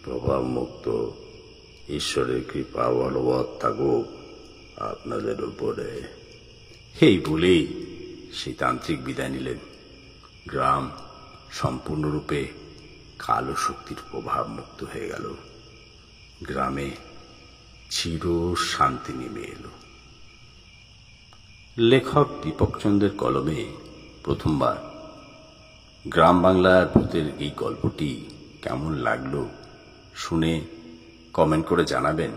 প্রভাব মুক্ত। ঈশ্বরের কৃপা বলবৎ থাকুক আপনাদের উপরে। এই বলেই সেই তান্ত্রিক বিদায় নিলেন। গ্রাম সম্পূর্ণরূপে কালো শক্তির প্রভাব মুক্ত হয়ে গেল। গ্রামে চির শান্তি নেমে এলো। লেখক দীপকচন্দ্রের কলমে প্রথমবার গ্রাম বাংলার ভূতের এই গল্পটি কেমন লাগলো শুনে কমেন্ট করে জানাবেন।